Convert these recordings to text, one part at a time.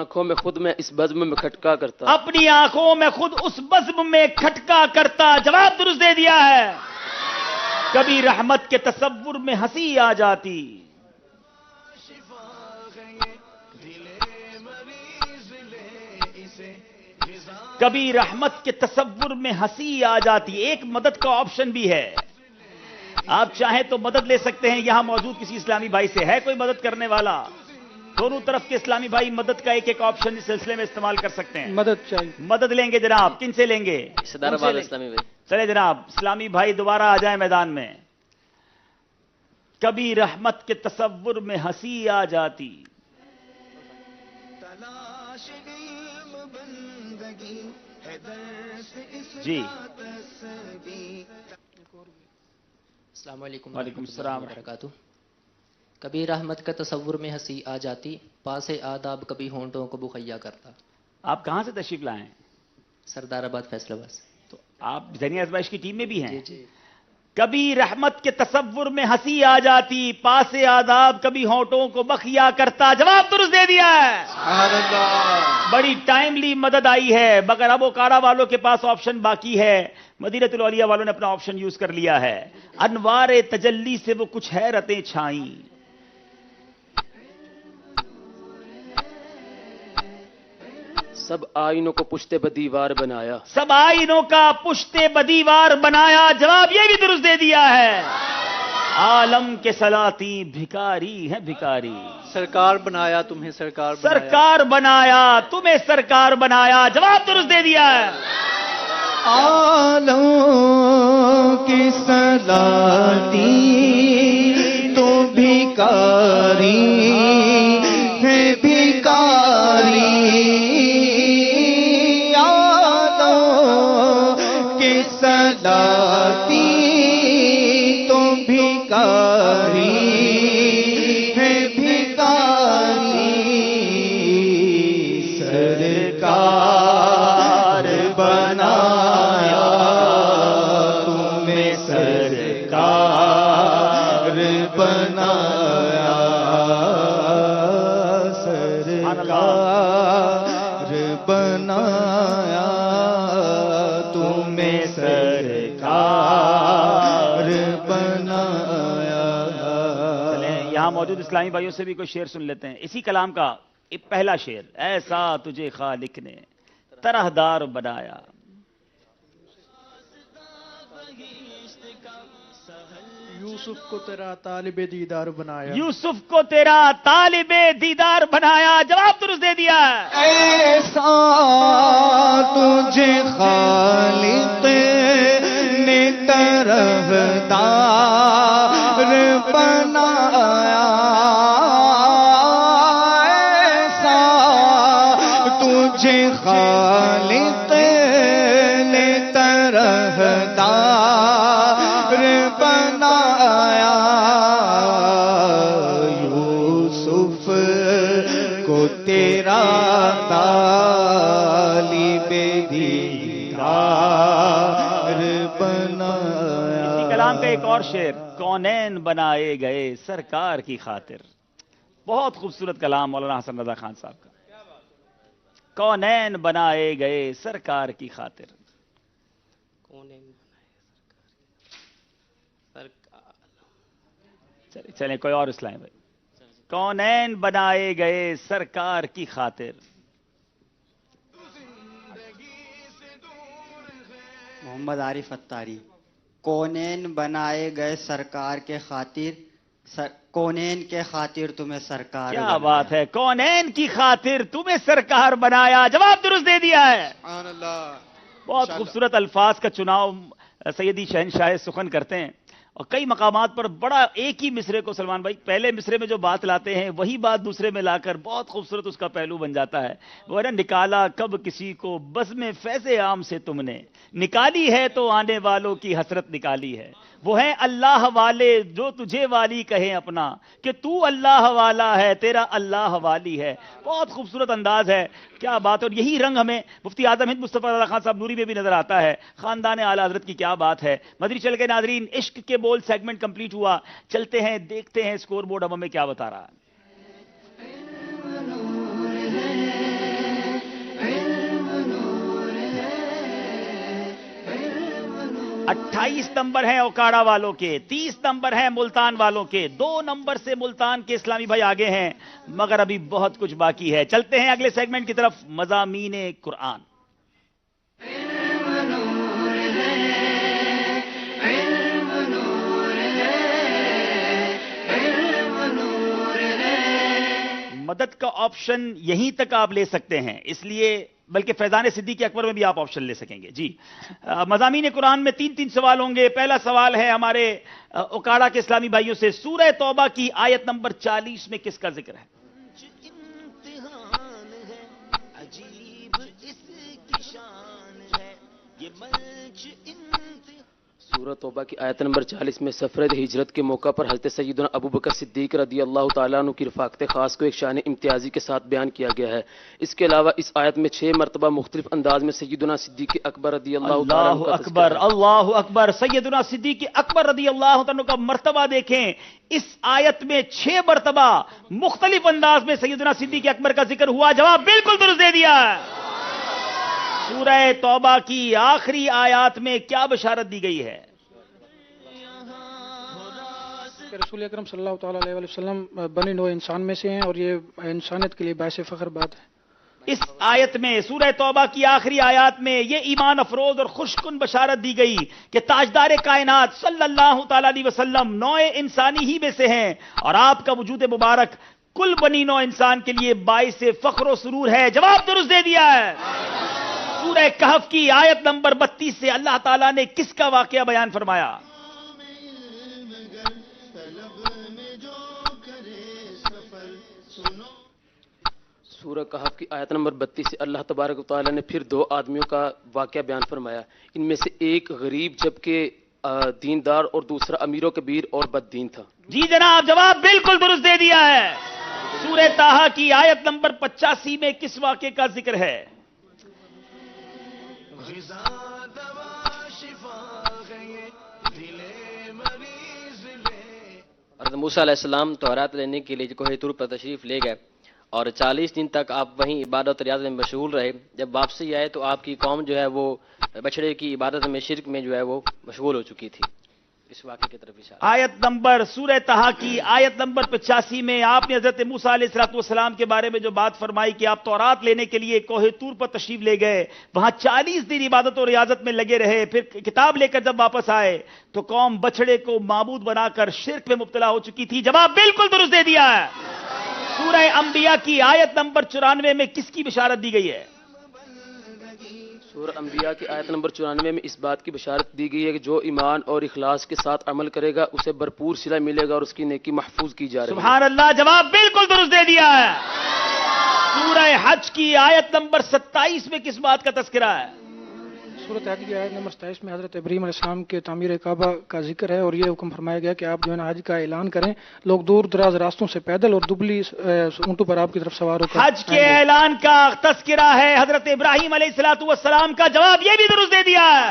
آنکھوں میں خود میں اس بزم میں کھٹکا کرتا، اپنی آنکھوں میں خود اس بزم میں کھٹکا کرتا، جواب درست دے دیا ہے۔ کبھی رحمت کے تصور میں ہنسی آ جاتی، کبھی رحمت کے تصور میں ہنسی آ جاتی۔ ایک مدد کا آپشن بھی ہے، آپ چاہیں تو مدد لے سکتے ہیں۔ یہاں موجود کسی اسلامی بھائی سے ہے کوئی مدد کرنے والا؟ دونوں طرف کے اسلامی بھائی مدد کا ایک ایک آپشن اس سلسلے میں استعمال کر سکتے ہیں۔ مدد چاہیے، مدد لیں گے جناب، کن سے لیں گے؟ صدر آباد اسلامی بھائی۔ چلے جناب، اسلامی بھائی دوبارہ آ جائیں میدان میں۔ کبھی رحمت کے تصور میں ہنسی آ جاتی، جی السلام علیکم وعلیکم ورحمۃ السلام اللہ وبرکاتہ۔ کبھی رحمت کا تصور میں ہنسی آ جاتی، پاس آداب کبھی ہونٹوں کو بخیا کرتا۔ آپ کہاں سے تشریف لائے ہیں؟ سردار آباد فیصل آباد سے۔ تو آپ ذہنی ازمائش کی ٹیم میں بھی ہیں؟ جی جی۔ کبھی رحمت کے تصور میں ہنسی آ جاتی، پاس آداب کبھی ہونٹوں کو بخیا کرتا، جواب درست دے دیا ہے۔ سبحان اللہ۔ بڑی ٹائملی مدد آئی ہے، مگر اب اوکارا والوں کے پاس آپشن باقی ہے۔ مدینۃ الاولیاء والوں نے اپنا آپشن یوز کر لیا ہے۔ انوار تجلی سے وہ کچھ حیرتیں چھائیں، سب آئینوں کو پشتے بدیوار بنایا، سب آئینوں کا پشتے بدیوار بنایا، جواب یہ بھی درست دے دیا ہے۔ عالم کے سلاطین بھکاری ہیں بھکاری، سرکار بنایا تمہیں، سرکار بنایا، سرکار بنایا تمہیں، سرکار بنایا، جواب درست دے دیا ہے۔ عالم کی سلاطین تو بھکاری ہے بھکاری، عالم کی سلاطین تو بھکاری ہے بھکاری، سرکار بنایا تمہیں، سرکار بنایا، سرکار بنایا تمہیں، سرکار بنایا۔ چلیں یہاں موجود اسلامی بھائیوں سے بھی کوئی شعر سن لیتے ہیں۔ اسی کلام کا ایک پہلا شعر، ایسا تجھے خالق نے طرح دار بنایا، یوسف کو تیرا طالب دیدار بنایا، یوسف کو تیرا طالب دیدار بنایا، جواب درست دے دیا ہے۔ ایسا تجھے خالق نے طرح دار بنایا، ایسا تجھے خالق نے طرح دار بنایا، یوسف کو تیرا طالب دیدار بنایا۔ اسی کلام کا ایک اور شعر، کونین بنائے گئے سرکار کی خاطر، بہت خوبصورت کلام مولانا حسن رضا خان صاحب کا، کونین بنائے گئے سرکار کی خاطر۔ چلیں کوئی اور اسلام بھائی، کونین بنائے گئے سرکار کی خاطر، محمد عارف اتاری، کونین بنائے گئے سرکار کے خاطر، کونین کے خاطر تمہیں سرکار کیا بنایا۔ بات ہے، کونین کی خاطر تمہیں سرکار بنایا، جواب درست دے دیا ہے۔ سبحان اللہ۔ بہت خوبصورت الفاظ کا چناؤ سیدی شہنشاہ سخن کرتے ہیں، اور کئی مقامات پر بڑا ایک ہی مصرے کو سلمان بھائی پہلے مصرے میں جو بات لاتے ہیں وہی بات دوسرے میں لا کر بہت خوبصورت اس کا پہلو بن جاتا ہے۔ وہ نا، نکالا کب کسی کو بزم فیض عام سے تم نے، نکالی ہے تو آنے والوں کی حسرت نکالی ہے، وہ ہیں اللہ والے جو تجھے والی کہیں اپنا، کہ تو اللہ والا ہے تیرا اللہ والی ہے۔ بہت خوبصورت انداز ہے، کیا بات ہے، اور یہی رنگ ہمیں مفتی اعظم ہند مصطفیٰ رضا خان صاحب نوری میں بھی نظر آتا ہے۔ خاندان اعلیٰ حضرت کی کیا بات ہے۔ مدری چل کے ناظرین، عشق کے بول سیگمنٹ کمپلیٹ ہوا، چلتے ہیں دیکھتے ہیں اسکور بورڈ اب ہمیں کیا بتا رہا ہے۔ 28 نمبر ہیں اوکاڑا والوں کے، 30 نمبر ہیں ملتان والوں کے، 2 نمبر سے ملتان کے اسلامی بھائی آگے ہیں، مگر ابھی بہت کچھ باقی ہے۔ چلتے ہیں اگلے سیگمنٹ کی طرف، مضامین قرآن۔ مدد کا آپشن یہیں تک آپ لے سکتے ہیں، اس لیے بلکہ فیضان صدیقی اکبر میں بھی آپ آپشن لے سکیں گے۔ جی مضامین قرآن میں 3 سوال ہوں گے۔ پہلا سوال ہے ہمارے اوکاڑا کے اسلامی بھائیوں سے، سورہ توبہ کی آیت نمبر 40 میں کس کا ذکر ہے؟ امتحان ہے عجیب اس کی شان ہے، یہ منچ سورہ توبہ کی آیت نمبر 40 میں سفر ہجرت کے موقع پر حضرت سیدنا ابو بکر صدیق رضی اللہ تعالیٰ عنہ کی رفاقت خاص کو ایک شان امتیازی کے ساتھ بیان کیا گیا ہے۔ اس کے علاوہ اس آیت میں 6 مرتبہ مختلف انداز میں سیدنا صدیق اکبر رضی اللہ تعالیٰ عنہ کا اکبر، تذکرہ ہے۔ اللہ اکبر۔ سیدنا صدیق اکبر رضی اللہ عنہ کا مرتبہ دیکھیں، اس آیت میں 6 مرتبہ مختلف انداز میں سیدنا صدیق اکبر کا ذکر ہوا۔ جواب بالکل درست دے دیا۔ سورہ توبہ کی آخری آیات میں کیا بشارت دی گئی ہے؟ کہ رسول اکرم صلی اللہ تعالیٰ علیہ وسلم بنی نوع انسان میں سے ہیں اور یہ انسانیت کے لیے باعث فخر بات ہے۔ اس آیت میں، سورہ توبہ کی آخری آیات میں، یہ ایمان افروز اور خوشکن بشارت دی گئی کہ تاجدار کائنات صلی اللہ تعالیٰ علیہ وسلم نوع انسانی ہی میں سے ہیں، اور آپ کا وجود مبارک کل بنی نوع انسان کے لیے باعث فخر و سرور ہے۔ جواب درست دے دیا ہے۔ سورہ کہف کی آیت نمبر 32 سے اللہ تعالیٰ نے کس کا واقعہ بیان فرمایا؟ سورہ کہف کی آیت نمبر 32 سے اللہ تبارک و تعالیٰ نے پھر 2 آدمیوں کا واقعہ بیان فرمایا۔ ان میں سے ایک غریب جبکہ دیندار اور دوسرا امیر و کبیر اور بد دین تھا۔ جی جناب، جواب بالکل درست دے دیا ہے۔ سورہ طٰہٰ کی آیت نمبر 85 میں کس واقعے کا ذکر ہے؟ حضرت موسیٰ علیہ السلام تورات لینے کے لیے کوہ طور پر تشریف لے گئے اور 40 دن تک آپ وہیں عبادت و ریاضت میں مشغول رہے۔ جب واپسی آئے تو آپ کی قوم جو ہے وہ بچڑے کی عبادت میں، شرک میں جو ہے وہ مشغول ہو چکی تھی۔ اس واقعے کی طرف اشارہ۔ آیت نمبر سورہ طٰہٰ کی آیت نمبر 85 میں آپ نے حضرت موسیٰ علیہ السلام کے بارے میں جو بات فرمائی کہ آپ تورات لینے کے لیے کوہ طور پر تشریف لے گئے، وہاں 40 دن عبادت و ریاضت میں لگے رہے، پھر کتاب لے کر جب واپس آئے تو قوم بچڑے کو معبود بنا کر شرک میں مبتلا ہو چکی تھی۔ جواب بالکل درست دے دیا ہے۔ سورہ انبیاء کی آیت نمبر 94 میں کس کی بشارت دی گئی ہے؟ سورہ انبیاء کی آیت نمبر 94 میں اس بات کی بشارت دی گئی ہے کہ جو ایمان اور اخلاص کے ساتھ عمل کرے گا اسے بھرپور صلہ ملے گا اور اس کی نیکی محفوظ کی جا رہی ہے۔ سبحان اللہ، جواب بالکل درست دے دیا ہے۔ سورہ حج کی آیت نمبر 27 میں کس بات کا تذکرہ ہے؟ سورۃ حج کی آیت نمبر 27 میں حضرت ابراہیم علیہ السلام کے تعمیر کعبہ کا ذکر ہے اور یہ حکم فرمایا گیا کہ آپ جو ہے نا حج کا اعلان کریں، لوگ دور دراز راستوں سے پیدل اور دبلی اونٹوں پر آپ کی طرف سوار ہو کر حج کے اعلان کا تذکرہ ہے حضرت ابراہیم علیہ السلام کا۔ جواب یہ بھی درست دے دیا ہے۔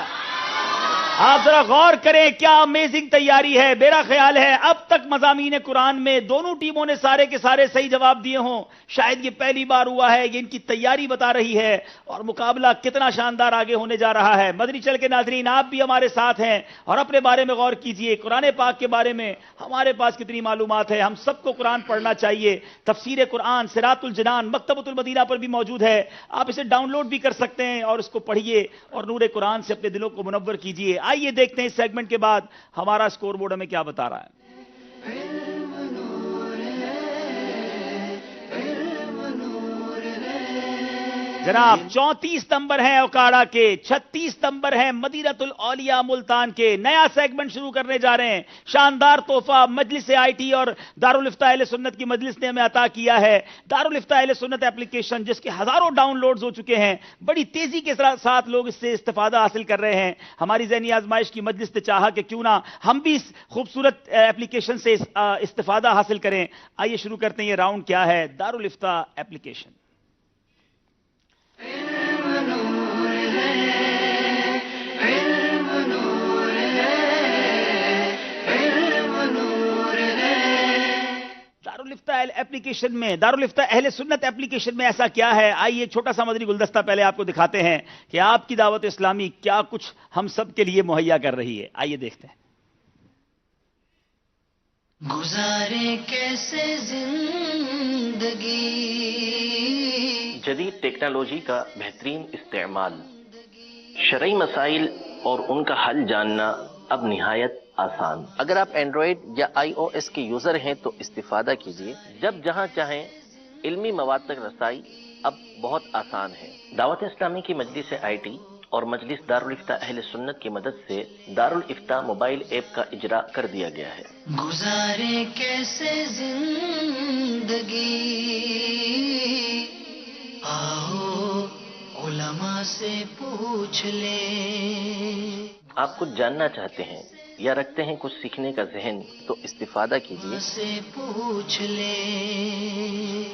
آپ ذرا غور کریں، کیا امیزنگ تیاری ہے۔ میرا خیال ہے اب تک مضامین قرآن میں دونوں ٹیموں نے سارے کے سارے صحیح جواب دیے ہوں۔ شاید یہ پہلی بار ہوا ہے، یہ ان کی تیاری بتا رہی ہے اور مقابلہ کتنا شاندار آگے ہونے جا رہا ہے۔ مدنی چل کے ناظرین، آپ بھی ہمارے ساتھ ہیں اور اپنے بارے میں غور کیجئے، قرآن پاک کے بارے میں ہمارے پاس کتنی معلومات ہے۔ ہم سب کو قرآن پڑھنا چاہیے۔ تفسیر قرآن صراط الجنان مکتبۃ المدینہ پر بھی موجود ہے، آپ اسے ڈاؤن لوڈ بھی کر سکتے ہیں اور اس کو پڑھیے اور نور قرآن سے اپنے دلوں کو منور کیجئے۔ آئیے دیکھتے ہیں اس سیگمنٹ کے بعد ہمارا سکور بورڈ ہمیں کیا بتا رہا ہے۔ جناب 34 نمبر ہیں اوکاڑا کے، 36 نمبر ہیں مدینۃ الاولیاء ملتان کے۔ نیا سیگمنٹ شروع کرنے جا رہے ہیں، شاندار تحفہ مجلس آئی ٹی اور دارالفتہ اہل سنت کی مجلس نے ہمیں عطا کیا ہے۔ دارالفتہ اہل سنت اپلیکیشن جس کے ہزاروں ڈاؤن لوڈز ہو چکے ہیں، بڑی تیزی کے ساتھ لوگ اس سے استفادہ حاصل کر رہے ہیں۔ ہماری ذہنی آزمائش کی مجلس نے چاہا کہ کیوں نہ ہم بھی اس خوبصورت اپلیکیشن سے استفادہ حاصل کریں۔ آئیے شروع کرتے ہیں، یہ راؤنڈ کیا ہے، دارالفتہ اپلیکیشن۔ دارالفتہ ایپلیکیشن میں، دارالفتہ اہل سنت ایپلیکیشن میں ایسا کیا ہے؟ آئیے چھوٹا سا مدنی گلدستہ پہلے آپ کو دکھاتے ہیں کہ آپ کی دعوت اسلامی کیا کچھ ہم سب کے لیے مہیا کر رہی ہے. آئیے دیکھتے ہیں. گزارے کیسے زندگی. جدید ٹیکنالوجی کا بہترین استعمال، شرعی مسائل اور ان کا حل جاننا اب نہایت آسان. اگر آپ اینڈرائڈ یا iOS کے یوزر ہیں تو استفادہ کیجیے. جب جہاں چاہیں علمی مواد تک رسائی اب بہت آسان ہے. دعوت اسلامی کی مجلس IT اور مجلس دارالفتہ اہل سنت کی مدد سے دارالفتہ موبائل ایپ کا اجرا کر دیا گیا ہے. گزارے کیسے زندگی، آؤ علماء سے پوچھ لیں. آپ کچھ جاننا چاہتے ہیں یا رکھتے ہیں کچھ سیکھنے کا ذہن تو استفادہ کیجیے. سے پوچھ لیں.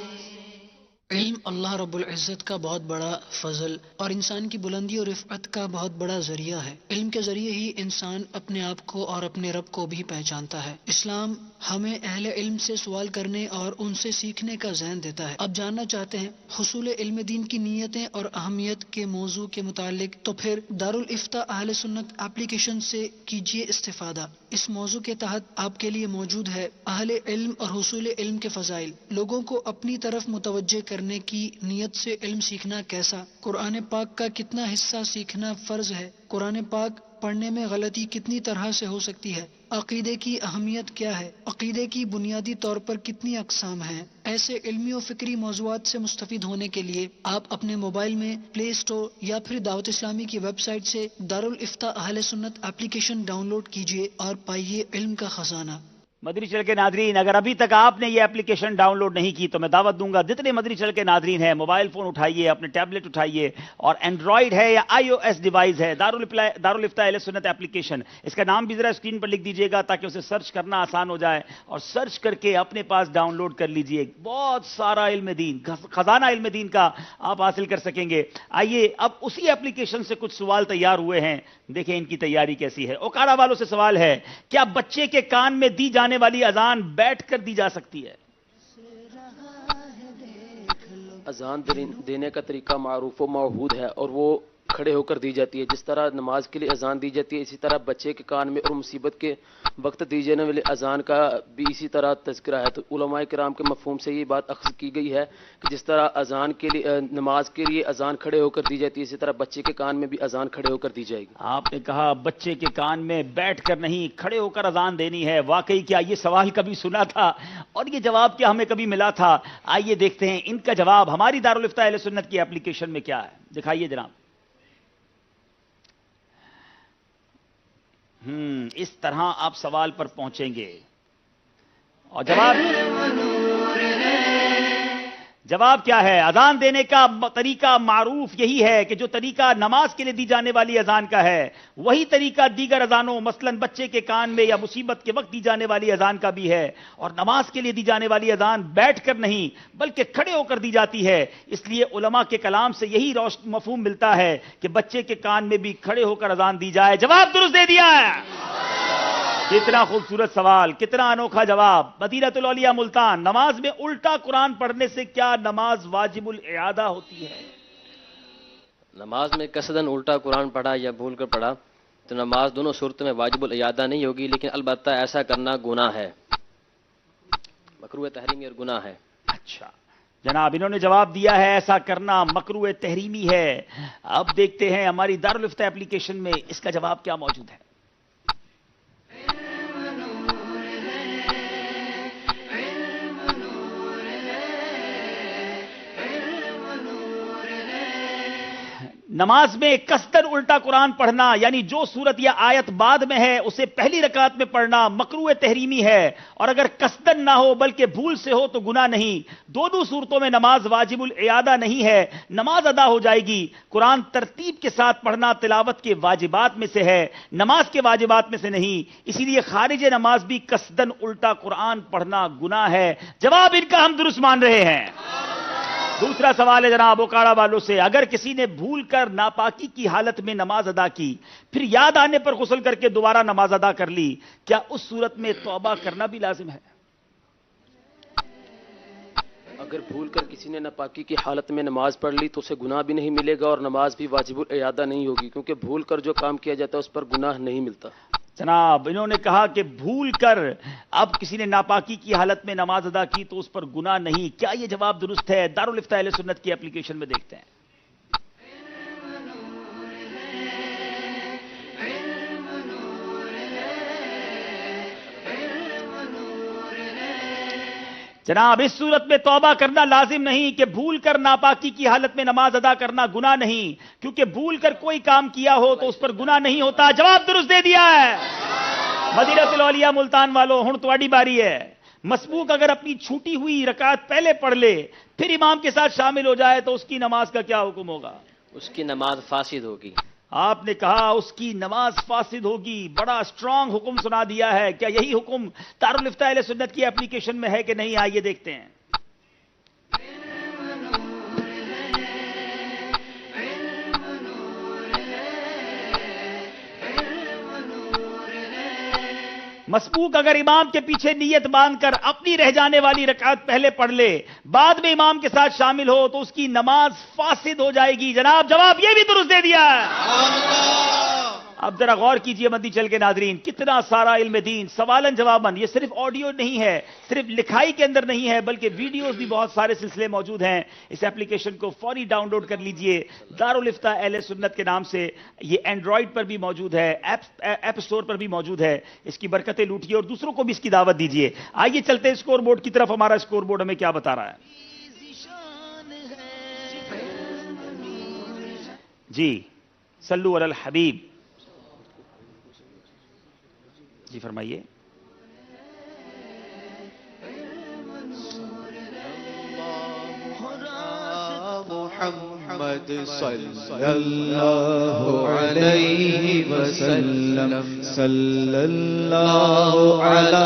علم اللہ رب العزت کا بہت بڑا فضل اور انسان کی بلندی اور رفعت کا بہت بڑا ذریعہ ہے. علم کے ذریعے ہی انسان اپنے آپ کو اور اپنے رب کو بھی پہچانتا ہے. اسلام ہمیں اہل علم سے سوال کرنے اور ان سے سیکھنے کا ذہن دیتا ہے. اب جاننا چاہتے ہیں حصول علم دین کی نیتیں اور اہمیت کے موضوع کے متعلق، تو پھر دارالفتہ اہل سنت ایپلیکیشن سے کیجیے استفادہ. اس موضوع کے تحت آپ کے لیے موجود ہے اہل علم اور حصول علم کے فضائل، لوگوں کو اپنی طرف متوجہ کرنے کی نیت سے علم سیکھنا کیسا، قرآن پاک کا کتنا حصہ سیکھنا فرض ہے، قرآن پاک پڑھنے میں غلطی کتنی طرح سے ہو سکتی ہے، عقیدے کی اہمیت کیا ہے، عقیدے کی بنیادی طور پر کتنی اقسام ہیں. ایسے علمی و فکری موضوعات سے مستفید ہونے کے لیے آپ اپنے موبائل میں پلے اسٹور یا پھر دعوت اسلامی کی ویب سائٹ سے دارالفتہ اہل سنت ایپلیکیشن ڈاؤن لوڈ کیجیے اور پائیے علم کا خزانہ. مدنی چل کے ناظرین، اگر ابھی تک آپ نے یہ اپلیکیشن ڈاؤن لوڈ نہیں کی تو میں دعوت دوں گا جتنے مدنی چل کے ناظرین ہیں، موبائل فون اٹھائیے، اپنے ٹیبلٹ اٹھائیے، اور اینڈرائیڈ ہے یا iOS ڈیوائس ہے، دارالفتہ اہل سنت ایپلیکیشن، اس کا نام بھی ذرا اسکرین پر لکھ دیجیے گا تاکہ اسے سرچ کرنا آسان ہو جائے، اور سرچ کر کے اپنے پاس ڈاؤن لوڈ کر لیجیے. بہت سارا علم دین، خزانہ علم دین کا آپ حاصل کر سکیں گے. آئیے اب اسی ایپلیکیشن سے کچھ سوال تیار ہوئے ہیں، دیکھیں ان کی تیاری کیسی ہے. اوکاڑا والوں سے سوال ہے، کیا بچے کے کان میں دی جانے والی اذان بیٹھ کر دی جا سکتی ہے؟ اذان دینے کا طریقہ معروف و معہود ہے اور وہ کھڑے ہو کر دی جاتی ہے. جس طرح نماز کے لیے اذان دی جاتی ہے اسی طرح بچے کے کان میں اور مصیبت کے وقت دی جانے والی اذان کا بھی اسی طرح تذکرہ ہے. تو علماء کرام کے مفہوم سے یہ بات اخذ کی گئی ہے کہ جس طرح اذان کے لیے نماز کے لیے اذان کھڑے ہو کر دی جاتی ہے اسی طرح بچے کے کان میں بھی اذان کھڑے ہو کر دی جائے گی. آپ نے کہا بچے کے کان میں بیٹھ کر نہیں، کھڑے ہو کر اذان دینی ہے. واقعی کیا یہ سوال کبھی سنا تھا اور یہ جواب کیا ہمیں کبھی ملا تھا؟ آئیے دیکھتے ہیں ان کا جواب ہماری دارالفتہ اہل سنت کی ایپلیکیشن میں کیا ہے. دکھائیے جناب. اس طرح آپ سوال پر پہنچیں گے اور جواب کیا ہے؟ اذان دینے کا طریقہ معروف یہی ہے کہ جو طریقہ نماز کے لیے دی جانے والی اذان کا ہے وہی طریقہ دیگر اذانوں مثلا بچے کے کان میں یا مصیبت کے وقت دی جانے والی اذان کا بھی ہے. اور نماز کے لیے دی جانے والی اذان بیٹھ کر نہیں بلکہ کھڑے ہو کر دی جاتی ہے. اس لیے علماء کے کلام سے یہی مفہوم ملتا ہے کہ بچے کے کان میں بھی کھڑے ہو کر اذان دی جائے. جواب درست دے دیا ہے. کتنا خوبصورت سوال، کتنا انوکھا جواب. مدینہ الاولیاء ملتان، نماز میں الٹا قرآن پڑھنے سے کیا نماز واجب الاعادہ ہوتی ہے؟ نماز میں قصداً الٹا قرآن پڑھا یا بھول کر پڑھا تو نماز دونوں صورتوں میں واجب الاعادہ نہیں ہوگی، لیکن البتہ ایسا کرنا گناہ ہے، مکروہ تحریمی اور گناہ ہے. اچھا جناب، انہوں نے جواب دیا ہے ایسا کرنا مکروہ تحریمی ہے. اب دیکھتے ہیں ہماری دارالفتہ ایپلیکیشن میں اس کا جواب کیا موجود ہے. نماز میں قصداً الٹا قرآن پڑھنا یعنی جو سورت یا آیت بعد میں ہے اسے پہلی رکعت میں پڑھنا مکروہ تحریمی ہے، اور اگر قصداً نہ ہو بلکہ بھول سے ہو تو گناہ نہیں. دونوں صورتوں میں نماز واجب الاعادہ نہیں ہے، نماز ادا ہو جائے گی. قرآن ترتیب کے ساتھ پڑھنا تلاوت کے واجبات میں سے ہے، نماز کے واجبات میں سے نہیں. اسی لیے خارج نماز بھی قصداً الٹا قرآن پڑھنا گناہ ہے. جواب ان کا ہم درست مان رہے ہیں. دوسرا سوال ہے جناب اوکاڑا والوں سے، اگر کسی نے بھول کر ناپاکی کی حالت میں نماز ادا کی پھر یاد آنے پر غسل کر کے دوبارہ نماز ادا کر لی، کیا اس صورت میں توبہ کرنا بھی لازم ہے؟ اگر بھول کر کسی نے ناپاکی کی حالت میں نماز پڑھ لی تو اسے گناہ بھی نہیں ملے گا اور نماز بھی واجب الاعادہ نہیں ہوگی، کیونکہ بھول کر جو کام کیا جاتا ہے اس پر گناہ نہیں ملتا۔ جناب انہوں نے کہا کہ بھول کر اب کسی نے ناپاکی کی حالت میں نماز ادا کی تو اس پر گناہ نہیں۔ کیا یہ جواب درست ہے؟ دارالفتاء اہل سنت کی اپلیکیشن میں دیکھتے ہیں۔ جناب اس صورت میں توبہ کرنا لازم نہیں کہ بھول کر ناپاکی کی حالت میں نماز ادا کرنا گناہ نہیں، کیونکہ بھول کر کوئی کام کیا ہو تو اس پر گناہ نہیں ہوتا۔ جواب درست دے دیا ہے۔ مدینہ الاولیاء ملتان والوں، ہن تواڈی باری ہے۔ مسبوق اگر اپنی چھوٹی ہوئی رکعت پہلے پڑھ لے پھر امام کے ساتھ شامل ہو جائے تو اس کی نماز کا کیا حکم ہوگا؟ اس کی نماز فاسد ہوگی۔ آپ نے کہا اس کی نماز فاسد ہوگی، بڑا اسٹرانگ حکم سنا دیا ہے۔ کیا یہی حکم دارالفتاء اہل سنت کی اپلیکیشن میں ہے کہ نہیں؟ آئیے دیکھتے ہیں۔ مسبوق اگر امام کے پیچھے نیت باندھ کر اپنی رہ جانے والی رکعت پہلے پڑھ لے بعد میں امام کے ساتھ شامل ہو تو اس کی نماز فاسد ہو جائے گی۔ جناب جواب یہ بھی درست دے دیا ہے۔ اب ذرا غور کیجئے مدی چل کے ناظرین، کتنا سارا علم دین سوالن جواباً۔ یہ صرف آڈیو نہیں ہے، صرف لکھائی کے اندر نہیں ہے، بلکہ ویڈیوز بھی بہت سارے سلسلے موجود ہیں۔ اس ایپلیکیشن کو فوری ڈاؤن لوڈ کر لیجئے، دارالفتاء اہل سنت کے نام سے۔ یہ اینڈرائیڈ پر بھی موجود ہے، ایپ اسٹور پر بھی موجود ہے۔ اس کی برکتیں لوٹیے اور دوسروں کو بھی اس کی دعوت دیجئے۔ آئیے چلتے ہیں اسکور بورڈ کی طرف۔ ہمارا اسکور بورڈ ہمیں کیا بتا رہا ہے؟ جی صلو علی الحبیب، جی فرمائیے۔ محمد صلی اللہ علیہ وسلم، صلی اللہ علی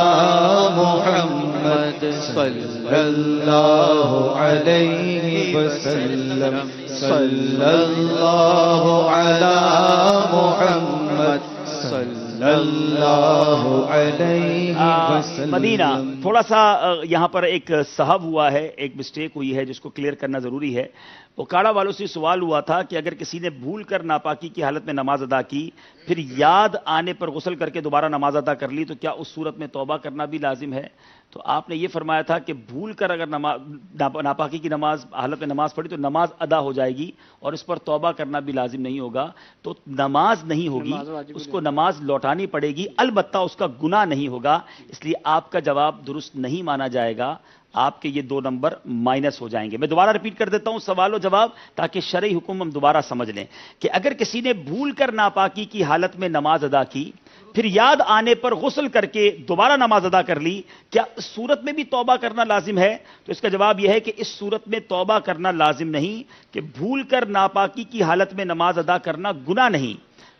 محمد صلی اللہ علیہ وسلم، صلی اللہ علی محمد صلی اللہ علیہ وسلم۔ مدینہ تھوڑا سا یہاں پر ایک صحب ہوا ہے، ایک مسٹیک ہوئی ہے جس کو کلیئر کرنا ضروری ہے۔ اوکاڑا والوں سے سوال ہوا تھا کہ اگر کسی نے بھول کر ناپاکی کی حالت میں نماز ادا کی پھر یاد آنے پر غسل کر کے دوبارہ نماز ادا کر لی تو کیا اس صورت میں توبہ کرنا بھی لازم ہے؟ تو آپ نے یہ فرمایا تھا کہ بھول کر اگر ناپاکی کی حالت میں نماز پڑھی تو نماز ادا ہو جائے گی اور اس پر توبہ کرنا بھی لازم نہیں ہوگا۔ تو نماز نہیں ہوگی، اس کو نماز لوٹانی پڑے گی، البتہ اس کا گناہ نہیں ہوگا۔ اس لیے آپ کا جواب درست نہیں مانا جائے گا، آپ کے یہ 2 نمبر مائنس ہو جائیں گے۔ میں دوبارہ ریپیٹ کر دیتا ہوں سوال و جواب تاکہ شرعی حکم ہم دوبارہ سمجھ لیں کہ اگر کسی نے بھول کر ناپاکی کی حالت میں نماز ادا کی پھر یاد آنے پر غسل کر کے دوبارہ نماز ادا کر لی، کیا اس صورت میں بھی توبہ کرنا لازم ہے؟ تو اس کا جواب یہ ہے کہ اس صورت میں توبہ کرنا لازم نہیں، کہ بھول کر ناپاکی کی حالت میں نماز ادا کرنا گناہ نہیں،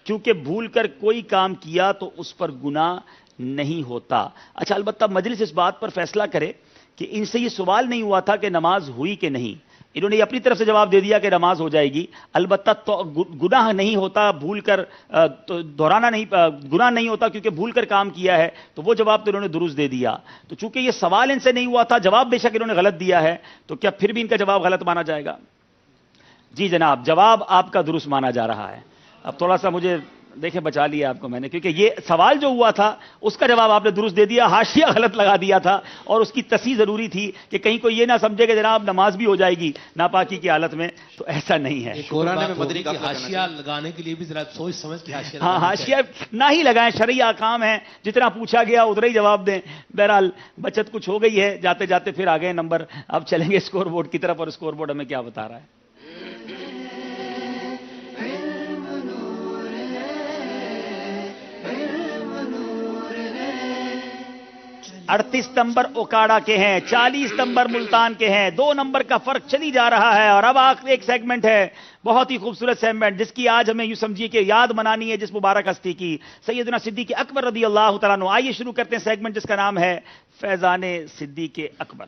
کیونکہ بھول کر کوئی کام کیا تو اس پر گناہ نہیں ہوتا۔ اچھا، البتہ مجلس اس بات پر فیصلہ کرے کہ ان سے یہ سوال نہیں ہوا تھا کہ نماز ہوئی کہ نہیں، انہوں نے اپنی طرف سے جواب دے دیا کہ نماز ہو جائے گی، البتہ تو گناہ نہیں ہوتا، بھول کر دہرانا نہیں، گناہ نہیں ہوتا کیونکہ بھول کر کام کیا ہے، تو وہ جواب تو انہوں نے درست دے دیا۔ تو چونکہ یہ سوال ان سے نہیں ہوا تھا، جواب بے شک انہوں نے غلط دیا ہے، تو کیا پھر بھی ان کا جواب غلط مانا جائے گا؟ جی جناب، جواب آپ کا درست مانا جا رہا ہے۔ اب تھوڑا سا مجھے دیکھیں بچا لیا آپ کو میں نے، کیونکہ یہ سوال جو ہوا تھا اس کا جواب آپ نے درست دے دیا، حاشیہ غلط لگا دیا تھا، اور اس کی تصحیح ضروری تھی کہ کہیں کوئی یہ نہ سمجھے کہ جناب نماز بھی ہو جائے گی ناپاکی کی حالت میں، تو ایسا نہیں ہے۔ حاشیہ لگانے کے لیے بھی ذرا سوچ سمجھ کے حاشیہ، ہاں حاشیہ نہ ہی لگائیں، شرعی احکام ہیں، جتنا پوچھا گیا اتنا ہی جواب دیں۔ بہرحال بچت کچھ ہو گئی ہے، جاتے جاتے پھر آگئے نمبر۔ اب چلیں گے اسکور بورڈ کی طرف، اور اسکور بورڈ ہمیں کیا بتا رہا ہے؟ 38 نمبر اوکاڑا کے ہیں، 40 نمبر ملتان کے ہیں، 2 نمبر کا فرق چلی جا رہا ہے۔ اور اب آخری ایک سیگمنٹ ہے، بہت ہی خوبصورت سیگمنٹ، جس کی آج ہمیں یوں سمجھیے کہ یاد منانی ہے جس مبارک ہستی کی، سیدنا صدیق اکبر رضی اللہ تعالیٰ عنہ۔ آئیے شروع کرتے ہیں سیگمنٹ جس کا نام ہے فیضان صدیق اکبر۔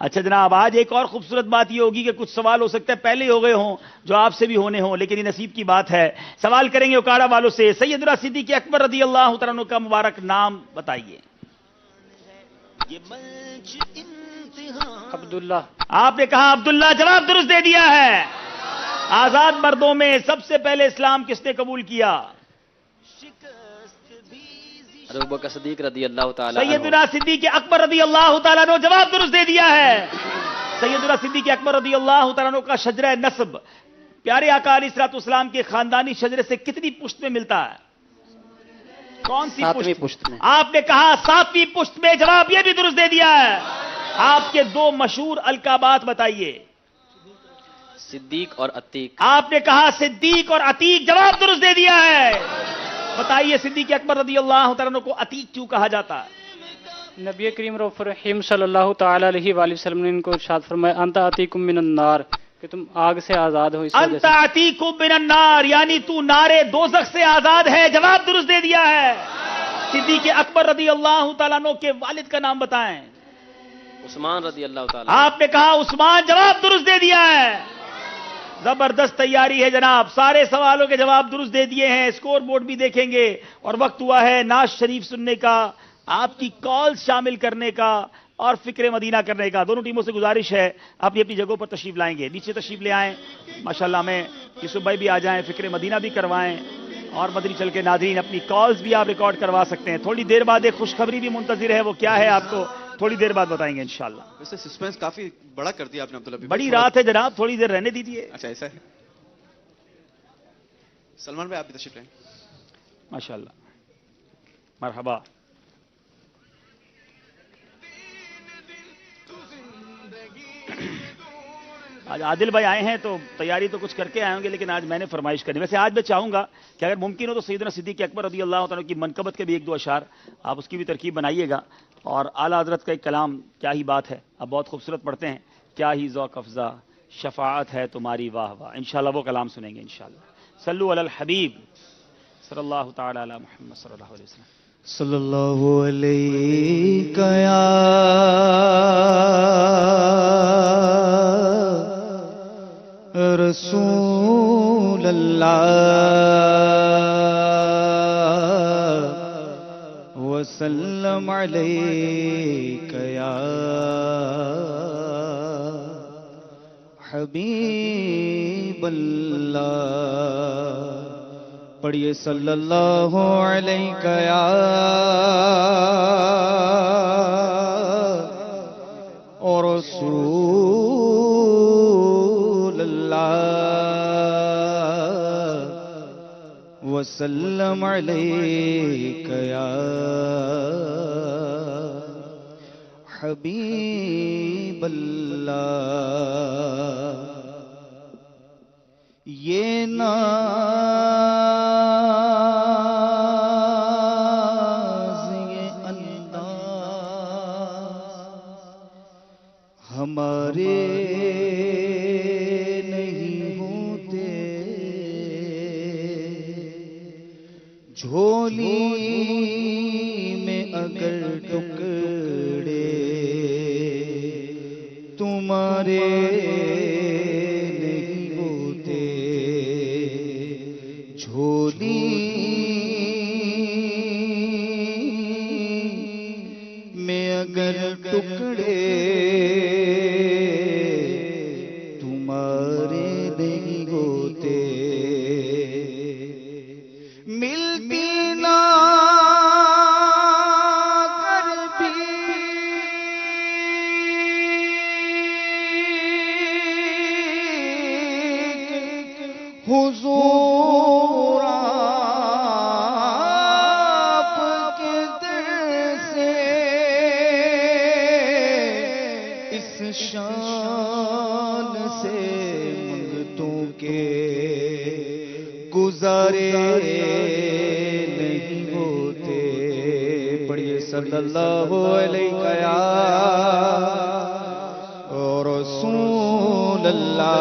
اچھا جناب، آج ایک اور خوبصورت بات یہ ہوگی کہ کچھ سوال ہو سکتا ہے پہلے ہو گئے ہوں جو آپ سے بھی ہونے ہوں، لیکن یہ نصیب کی بات ہے۔ سوال کریں گے اکاڑا والوں سے۔ سیدنا صدیق اکبر رضی اللہ تعالیٰ عنہ کا مبارک نام بتائیے۔ عبداللہ۔ آپ نے کہا عبداللہ، جواب درست دے دیا ہے۔ آزاد مردوں میں سب سے پہلے اسلام کس نے قبول کیا؟ ابوبکر صدیق رضی اللہ تعالیٰ عنہ۔ سیدنا صدیق اکبر رضی اللہ تعالیٰ عنہ، جواب درست دے دیا ہے۔ سیدنا صدیق اکبر رضی اللہ تعالیٰ عنہ کا شجرہ نسب پیارے آقا علیہ الصلوۃ والسلام کے خاندانی شجرے سے کتنی پشت میں ملتا ہے؟ کون سی پشت میں؟ آپ نے کہا 7ویں پشت میں، جواب یہ بھی درست دے دیا ہے۔ آپ کے دو مشہور القابات بتائیے۔ صدیق اور عتیق۔ آپ نے کہا صدیق اور عتیق، جواب درست دے دیا ہے۔ بتائیے صدیق اکبر رضی اللہ تعالیٰ عنہ کو عتیق کیوں کہا جاتا ہے؟ نبی کریم رؤوف رحیم صلی اللہ تعالی علیہ وآلہ وسلم نے ان کو ارشاد فرمایا انت عتیق من النار، کہ تم آگ سے آزاد ہو۔ اس وجہ انت سے عتیق من النار، یعنی تو نارے دوزخ سے آزاد ہے، جواب درست دے دیا ہے۔ صدیق اکبر رضی اللہ تعالیٰ عنہ کے والد کا نام بتائیں۔ عثمان رضی اللہ تعالیٰ۔ آپ نے کہا عثمان، جواب درست دے دیا ہے۔ زبردست تیاری ہے جناب، سارے سوالوں کے جواب درست دے دیے ہیں۔ اسکور بورڈ بھی دیکھیں گے، اور وقت ہوا ہے ناز شریف سننے کا، آپ کی کال شامل کرنے کا اور فکر مدینہ کرنے کا۔ دونوں ٹیموں سے گزارش ہے اپنی اپنی جگہوں پر تشریف لائیں گے، نیچے تشریف لے آئیں ماشاءاللہ میں، یوسف بھائی بھی آ جائیں، فکر مدینہ بھی کروائیں، اور مدنی چل کے ناظرین اپنی کالز بھی آپ ریکارڈ کروا سکتے ہیں۔ تھوڑی دیر بعد ایک خوشخبری بھی منتظر ہے، وہ کیا ہے آپ کو تھوڑی دیر بعد بتائیں گے انشاءاللہ۔ ویسے سسپینس کافی بڑا کر دیا آپ نے عبداللہ۔ بڑی رات ہے جناب، تھوڑی دیر رہنے دیجیے۔ اچھا ایسا ہے، سلمان بھائی آپ بھی تشریف لائیں۔ ماشاءاللہ، مرحبا۔ آج عادل بھائی آئے ہیں تو تیاری تو کچھ کر کے آئے ہوں گے، لیکن آج میں نے فرمائش کرنی۔ ویسے آج میں چاہوں گا کہ اگر ممکن ہو تو سیدنا صدیق اکبر رضی اللہ تعالیٰ کی منقبت کے بھی ایک دو اشعار آپ اس کی بھی ترکیب بنائیے گا، اور اعلیٰ حضرت کا ایک کلام کیا ہی بات ہے، اب بہت خوبصورت پڑھتے ہیں، کیا ہی ذوق افزا شفاعت ہے تمہاری واہ واہ، انشاءاللہ وہ کلام سنیں گے انشاءاللہ۔ صلو علی الحبیب صلی اللہ تعالی علی محمد صلی اللہ علیہ وسلم۔ صلی اللہ علیہ یا رسول اللہ وسلم علیک یا حبیب اللہ۔ پڑھیے صلی اللہ علیہ یا رسول اللہ وسلم علیک یا حبیب اللہ۔ یہ ناز یہ انداز ہمارے نہیں ہوتے، جھولی میں اگر ٹکڑے تمہارے جھولی میں اگر ٹکڑے تمہارے نہیں ہوتے، ملتی نہ کر بھی حضور آپ کے در سے اس شان سے منگتوں کے گزارے نہیں ہوتے۔ پڑھیے صلی اللہ علیہ یا رسول اللہ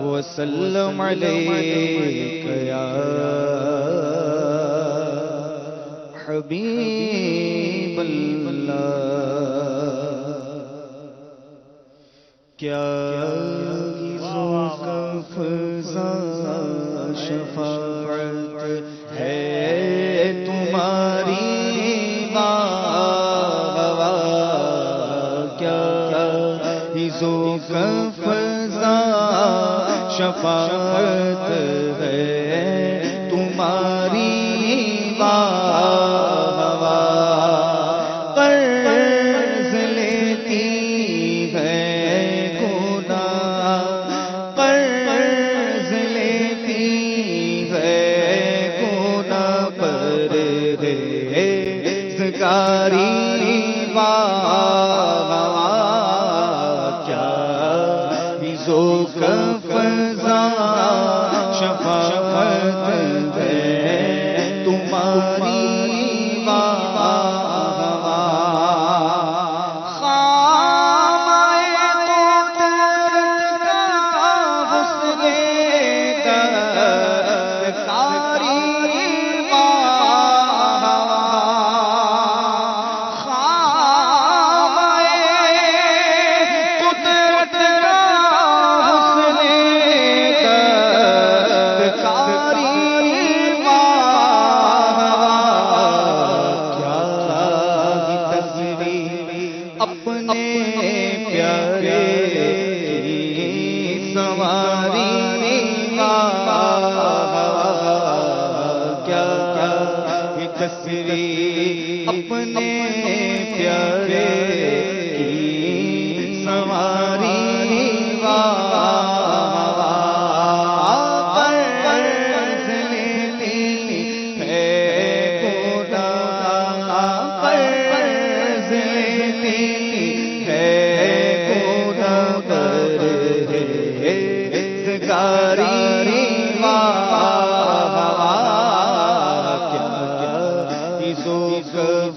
وسلم علیک یا حبیب اللہ۔ ہے تمہاری کیا ہی ذوق فضا شفاعت ہے تمہاری قرض لیتی ہے گناہ قرض لیتی ہے گناہ پرہیزگاری کیا ہی ذوق فضا شفاعت ہے تمہاری اپنے پیارے کی سواری قرض لیتی ہے گناہ قرض لیتی ہے گناہ پرہیزگاری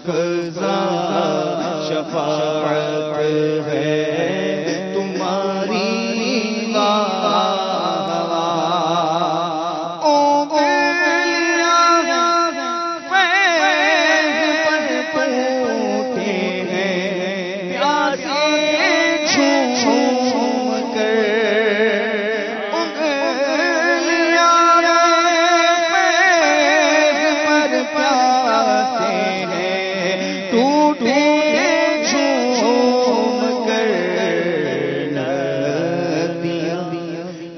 فضا شفاعت ہے تمہاری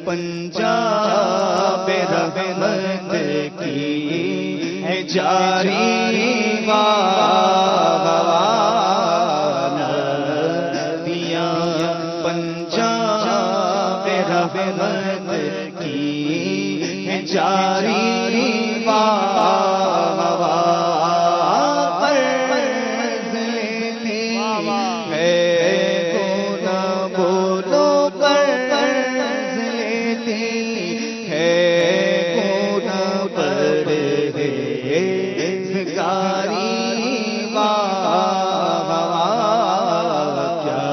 پنجاب رحمت کی ہے جاری ندیاں پنجاب رحمت کی ہے جاری قرض لیتی ہے گناہ بولو قرض لیتی ہے گناہ پرہیزگاری کیا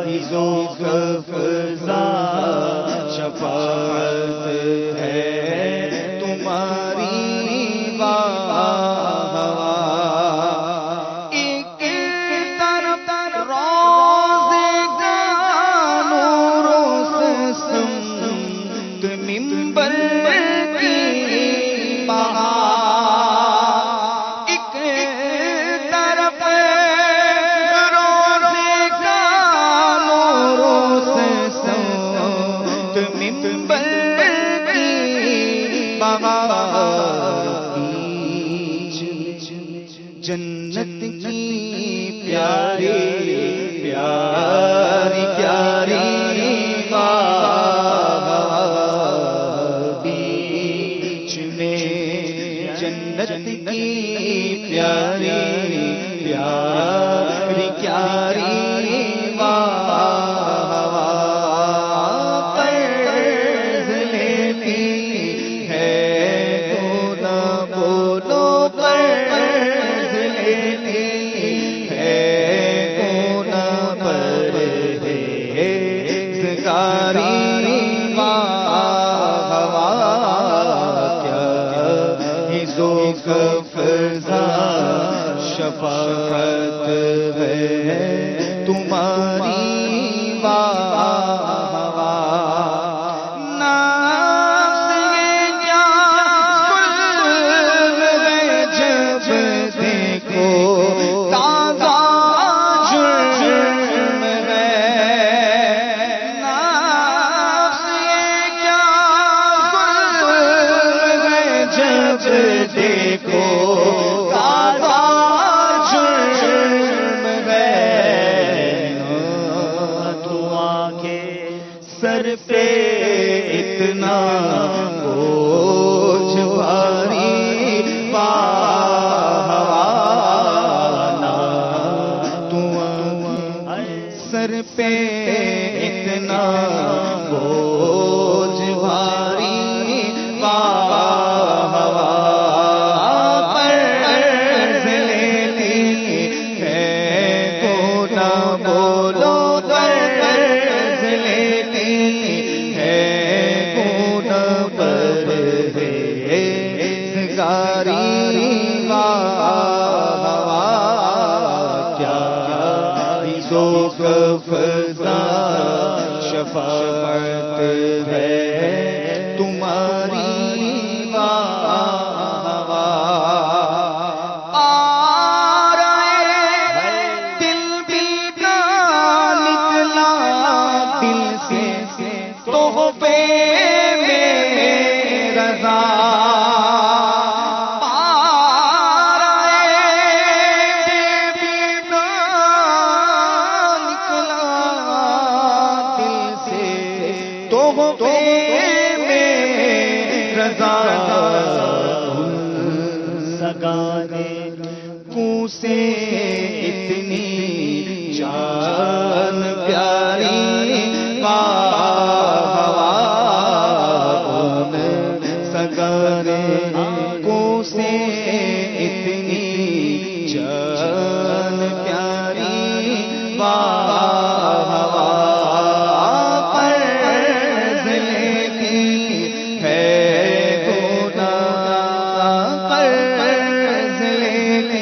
ہی ذوق فضا شفاعت ہے تمہاری ایک طرف روزگار نور سے سمت منبر کی بہار ایک طرف روزگار نور سے سمت منبر کی بہار جنت کی پیاری پیاری پیاری بیچ میں جنت کی پیاری پیاری پیاری قرض لیتی ہے گناہ بولو قرض لیتی ہے گناہ پرہیزگاری کیا ہی ذوق فضا شفاعت ہے تمہاری نفس یہ جان کو جرم ہے دعا کے سر پہ اتنا بوجھ بھاری پانا سر پہ اتنا بوجھ بھاری قرض لیتی ہے تو نہ بولو قرض لیتی ہے تو نہ پرہیزگاری کیا ذوق فضا شفاعت ہے تمہاری دل بھی نہ نکلا دل سے تحفے میں رضا سے اتنی جان پیاری ان سگانے کو سے اتنی جان پیاری قرض لیتی ہے تو نہ قرض لیتی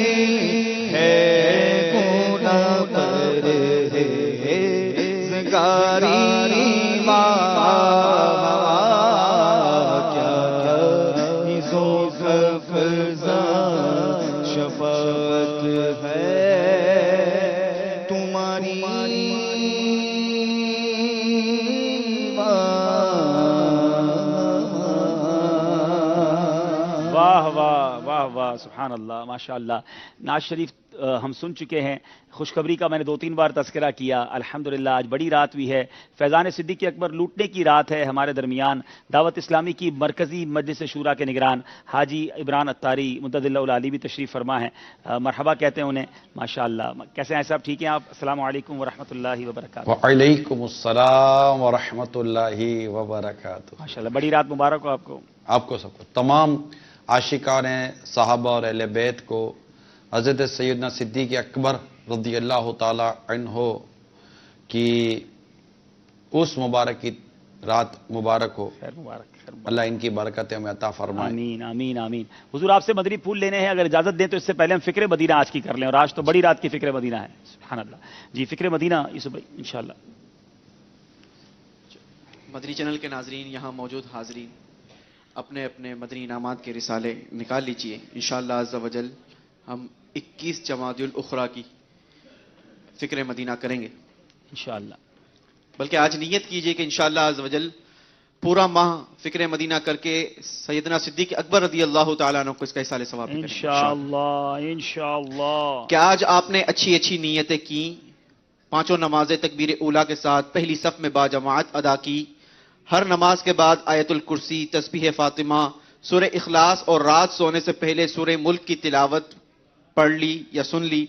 شفاعت ہے تمہاری واہ واہ واہ واہ سبحان اللہ ماشاء اللہ. نعت شریف ہم سن چکے ہیں. خوشخبری کا میں نے 2-3 بار تذکرہ کیا. الحمدللہ آج بڑی رات ہوئی ہے. فیضان صدیقی اکبر لوٹنے کی رات ہے. ہمارے درمیان دعوت اسلامی کی مرکزی مجلس شورا کے نگران حاجی عمران اتاری مدد اللہ العالی بھی تشریف فرما ہیں. مرحبا کہتے ہیں انہیں. ماشاءاللہ کیسے ہیں صاحب؟ ٹھیک ہیں آپ؟ السلام علیکم ورحمۃ اللہ وبرکاتہ. وعلیکم السلام ورحمۃ اللہ وبرکاتہ. ماشاءاللہ بڑی رات مبارک ہو آپ کو. آپ کو سب کو، تمام عاشقان صحابہ اور اہل بیت کو حضرت سیدنا صدیق اکبر رضی اللہ تعالی عنہ کی اس مبارک کی رات مبارک ہو. خیر مبارک. اللہ ان کی برکتیں ہمیں عطا فرمائے. آمین آمین آمین. حضور آپ سے مدنی پھول لینے ہیں، اگر اجازت دیں تو اس سے پہلے ہم فکر مدینہ آج کی کر لیں، اور آج تو بڑی رات کی فکر مدینہ ہے. سبحان اللہ. جی فکر مدینہ یوسف بھائی انشاءاللہ. مدنی چینل کے ناظرین، یہاں موجود حاضرین اپنے اپنے مدنی انعامات کے رسالے نکال لیجئے. انشاءاللہ عز و جل ہم 21 جمادی الاخری کی فکر مدینہ کریں گے انشاءاللہ. بلکہ آج نیت کیجئے کہ انشاءاللہ عز و جل پورا ماہ فکر مدینہ کر کے سیدنا صدیق اکبر رضی اللہ تعالیٰ عنہ کو اس کا حصہ ثواب کریں انشاءاللہ. انشاءاللہ. کہ آج آپ نے اچھی اچھی نیتیں کی، 5 نمازیں تکبیر اولیٰ کے ساتھ پہلی صف میں با جماعت ادا کی، ہر نماز کے بعد آیت الکرسی، تسبیح فاطمہ، سورہ اخلاص اور رات سونے سے پہلے سورہ ملک کی تلاوت پڑھ لی یا سن لی،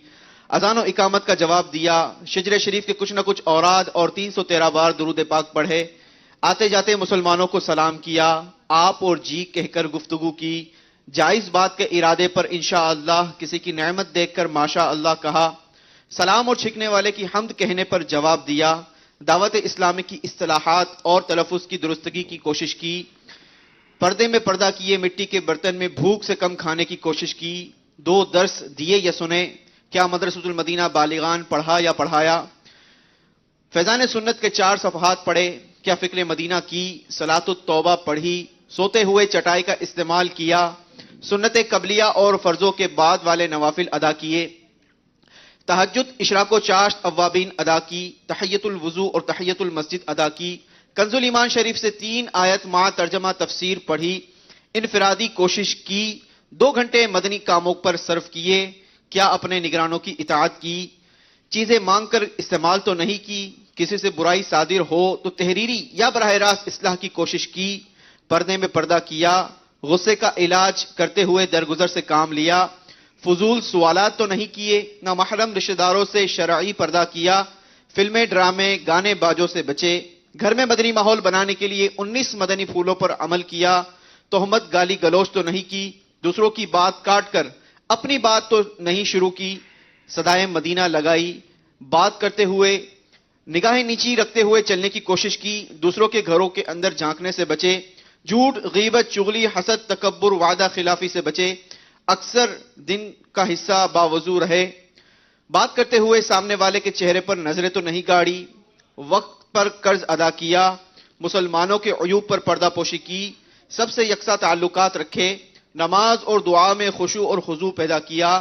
اذان و اقامت کا جواب دیا، شجر شریف کے کچھ نہ کچھ اوراد اور 313 بار درود پاک پڑھے، آتے جاتے مسلمانوں کو سلام کیا، آپ اور جی کہہ کر گفتگو کی، جائز بات کے ارادے پر انشاءاللہ کسی کی نعمت دیکھ کر ماشاء اللہ کہا، سلام اور چھکنے والے کی حمد کہنے پر جواب دیا، دعوت اسلامی کی اصطلاحات اور تلفظ کی درستگی کی کوشش کی، پردے میں پردہ کیے مٹی کے برتن میں بھوک سے کم کھانے کی کوشش کی، 2 درس دیے یا سنے، کیا مدرسۃ المدینہ بالغان پڑھا یا پڑھایا، فیضان سنت کے 4 صفحات پڑھے، کیا فکر مدینہ کی، صلاۃ التوبہ پڑھی، سوتے ہوئے چٹائی کا استعمال کیا، سنت قبلیہ اور فرضوں کے بعد والے نوافل ادا کیے، تہجد، اشراق و چاشت، اوابین ادا کی، تحیت الوضو اور تحیت المسجد ادا کی، کنز الایمان شریف سے 3 آیت مع ترجمہ تفسیر پڑھی، انفرادی کوشش کی، 2 گھنٹے مدنی کاموں پر صرف کیے، کیا اپنے نگرانوں کی اطاعت کی، چیزیں مانگ کر استعمال تو نہیں کی، کسی سے برائی صادر ہو تو تحریری یا براہ راست اصلاح کی کوشش کی، پردے میں پردہ کیا، غصے کا علاج کرتے ہوئے درگزر سے کام لیا، فضول سوالات تو نہیں کیے، نہ محرم رشتہ داروں سے شرعی پردہ کیا، فلمیں، ڈرامے، گانے باجوں سے بچے، گھر میں مدنی ماحول بنانے کے لیے 19 مدنی پھولوں پر عمل کیا، تہمت، گالی گلوچ تو نہیں کی، دوسروں کی بات کاٹ کر اپنی بات تو نہیں شروع کی، صدائے مدینہ لگائی، بات کرتے ہوئے نگاہیں نیچی رکھتے ہوئے چلنے کی کوشش کی، دوسروں کے گھروں کے اندر جھانکنے سے بچے، جھوٹ، غیبت، چغلی، حسد، تکبر، وعدہ خلافی سے بچے، اکثر دن کا حصہ باوضو رہے، بات کرتے ہوئے سامنے والے کے چہرے پر نظریں تو نہیں گاڑی، وقت پر قرض ادا کیا، مسلمانوں کے عیوب پر پردہ پوشی کی، سب سے یکساں تعلقات رکھے، نماز اور دعا میں خشوع اور خضوع پیدا کیا،